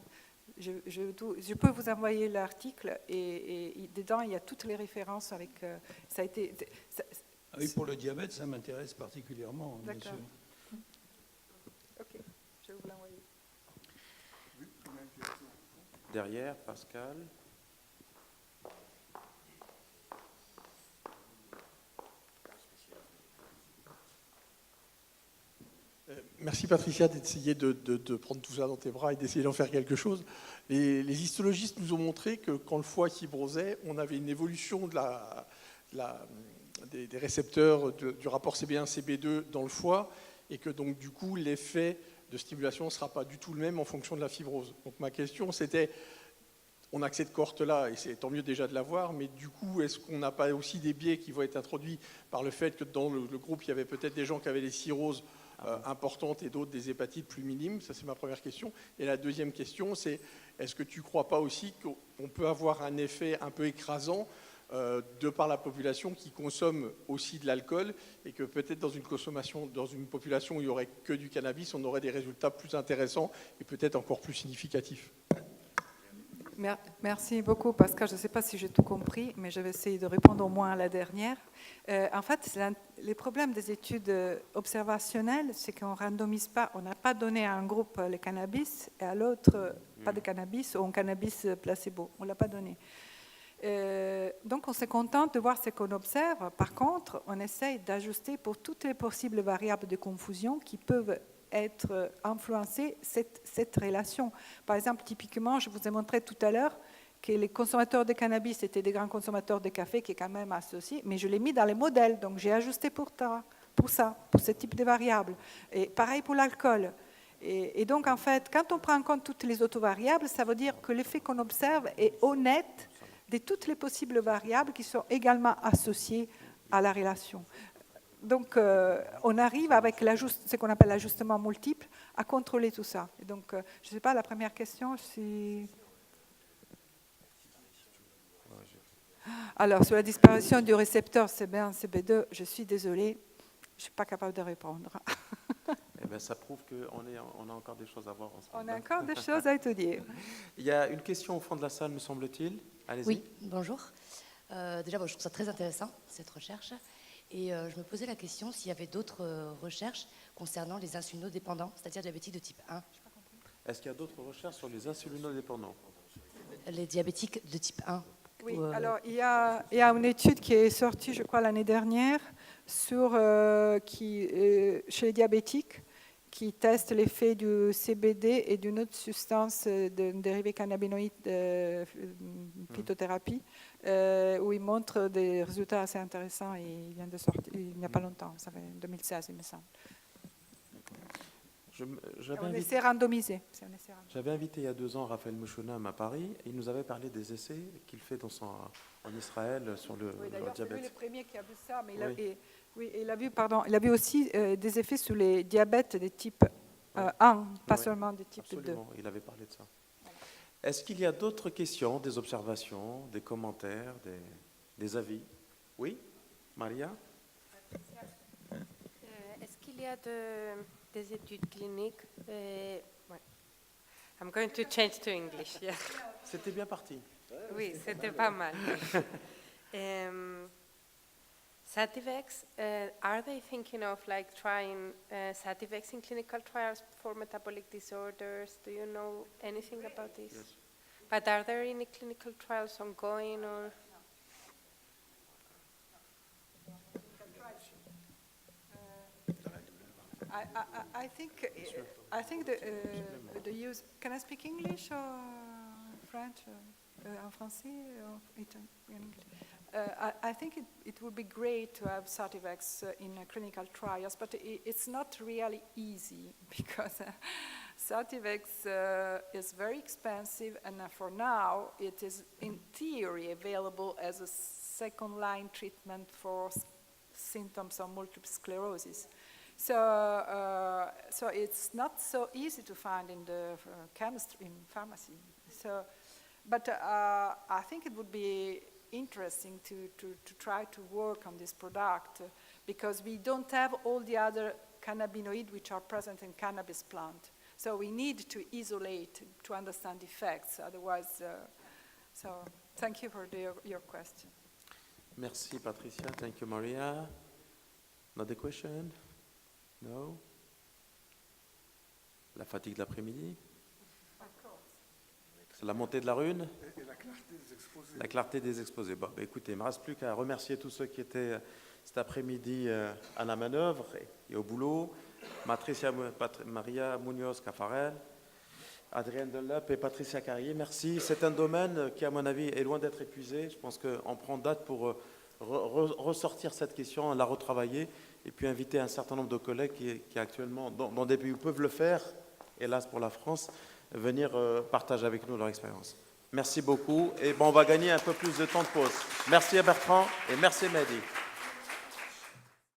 Je peux vous envoyer l'article et dedans il y a toutes les références avec. Ça a été. Ah oui, pour le diabète, ça m'intéresse particulièrement, bien sûr. Ok, je vais vous l'envoyer. Derrière, Pascal. Merci Patricia d'essayer de prendre tout ça dans tes bras et d'essayer d'en faire quelque chose. Les histologistes nous ont montré que quand le foie fibrosait, on avait une évolution des récepteurs du rapport CB1-CB2 dans le foie, et que donc du coup l'effet de stimulation ne sera pas du tout le même en fonction de la fibrose. Donc ma question c'était, on a que cette cohorte-là, et c'est tant mieux déjà de l'avoir, mais du coup, est-ce qu'on n'a pas aussi des biais qui vont être introduits par le fait que dans le groupe, il y avait peut-être des gens qui avaient des cirrhoses importantes et d'autres des hépatites plus minimes? Ça, c'est ma première question. Et la deuxième question, c'est est-ce que tu ne crois pas aussi qu'on peut avoir un effet un peu écrasant de par la population qui consomme aussi de l'alcool, et que peut-être dans une population où il n'y aurait que du cannabis, on aurait des résultats plus intéressants et peut-être encore plus significatifs? Merci beaucoup, Pascal. Je ne sais pas si j'ai tout compris, mais je vais essayer de répondre au moins à la dernière. En fait, les problèmes des études observationnelles, c'est qu'on ne randomise pas. On n'a pas donné à un groupe le cannabis et à l'autre pas de cannabis ou un cannabis placebo. On ne l'a pas donné. Donc, on se contente de voir ce qu'on observe. Par contre, on essaye d'ajuster pour toutes les possibles variables de confusion qui peuvent être influencer cette relation. Par exemple, typiquement, je vous ai montré tout à l'heure que les consommateurs de cannabis étaient des grands consommateurs de café, qui est quand même associé, mais je l'ai mis dans les modèles, donc j'ai ajusté pour ce type de variables. Et pareil pour l'alcool. Et donc, en fait, quand on prend en compte toutes les autres variables, ça veut dire que l'effet qu'on observe est honnête de toutes les possibles variables qui sont également associées à la relation. Donc, on arrive avec ce qu'on appelle l'ajustement multiple à contrôler tout ça. Et donc, je ne sais pas, la première question, si... Alors, sur la disparition du récepteur CB1, CB2, je suis désolée, je ne suis pas capable de répondre. Eh bien, ça prouve qu'on a encore des choses à voir ensemble. On a encore des choses à étudier. Il y a une question au fond de la salle, me semble-t-il. Allez-y. Oui, bonjour. Déjà, je trouve ça très intéressant, cette recherche. Et je me posais la question s'il y avait d'autres recherches concernant les insulinodépendants, c'est-à-dire diabétiques de type 1. Est-ce qu'il y a d'autres recherches sur les insulinodépendants? Les diabétiques de type 1. Oui, alors il y a une étude qui est sortie, je crois, l'année dernière, chez les diabétiques, qui teste l'effet du CBD et d'une autre substance, d'un dérivé cannabinoïde de phytothérapie, où il montre des résultats assez intéressants, et il vient de sortir il n'y a pas longtemps, ça fait 2016, il me semble. On essaie randomisé. J'avais invité il y a 2 ans Raphaël Mouchounam à Paris, et il nous avait parlé des essais qu'il fait en Israël sur le diabète. C'est lui le premier qui a vu ça, mais il a vu aussi des effets sur les diabètes de type pas Oui, seulement du type 2. absolument, il avait parlé de ça. Est-ce qu'il y a d'autres questions, des observations, des commentaires, des avis? Oui, Maria? Est-ce qu'il y a des études cliniques ouais. I'm going to change to English. Yeah. C'était bien parti. Oui, c'était pas mal. Sativex, are they thinking of like trying Sativex in clinical trials for metabolic disorders? Do you know anything about this? Yes. But are there any clinical trials ongoing or? I think the use. Can I speak English or French? En français or in English? I think it would be great to have Sativex in clinical trials, but it's not really easy because Sativex is very expensive, and for now it is in theory available as a second-line treatment for symptoms of multiple sclerosis. So it's not so easy to find in the chemistry in pharmacy. So, but I think it would be interesting to try to work on this product because we don't have all the other cannabinoids which are present in cannabis plant. So we need to isolate to understand effects. Otherwise, so thank you for your question. Merci, Patricia. Thank you, Maria. Another question? No? La fatigue de l'après-midi? C'est la montée de la rune? Et la clarté des exposés. La clarté des exposés. Bon, bah, écoutez, il ne me reste plus qu'à remercier tous ceux qui étaient cet après-midi à la manœuvre et au boulot. Maria Munoz Cafarel, Adrienne Deleup et Patricia Carrier, merci. C'est un domaine qui, à mon avis, est loin d'être épuisé. Je pense qu'on prend date pour ressortir cette question, la retravailler et puis inviter un certain nombre de collègues qui actuellement, dans des pays où peuvent le faire, hélas pour la France, venir partager avec nous leur expérience. Merci beaucoup et bon, on va gagner un peu plus de temps de pause. Merci à Bertrand et merci Mehdi.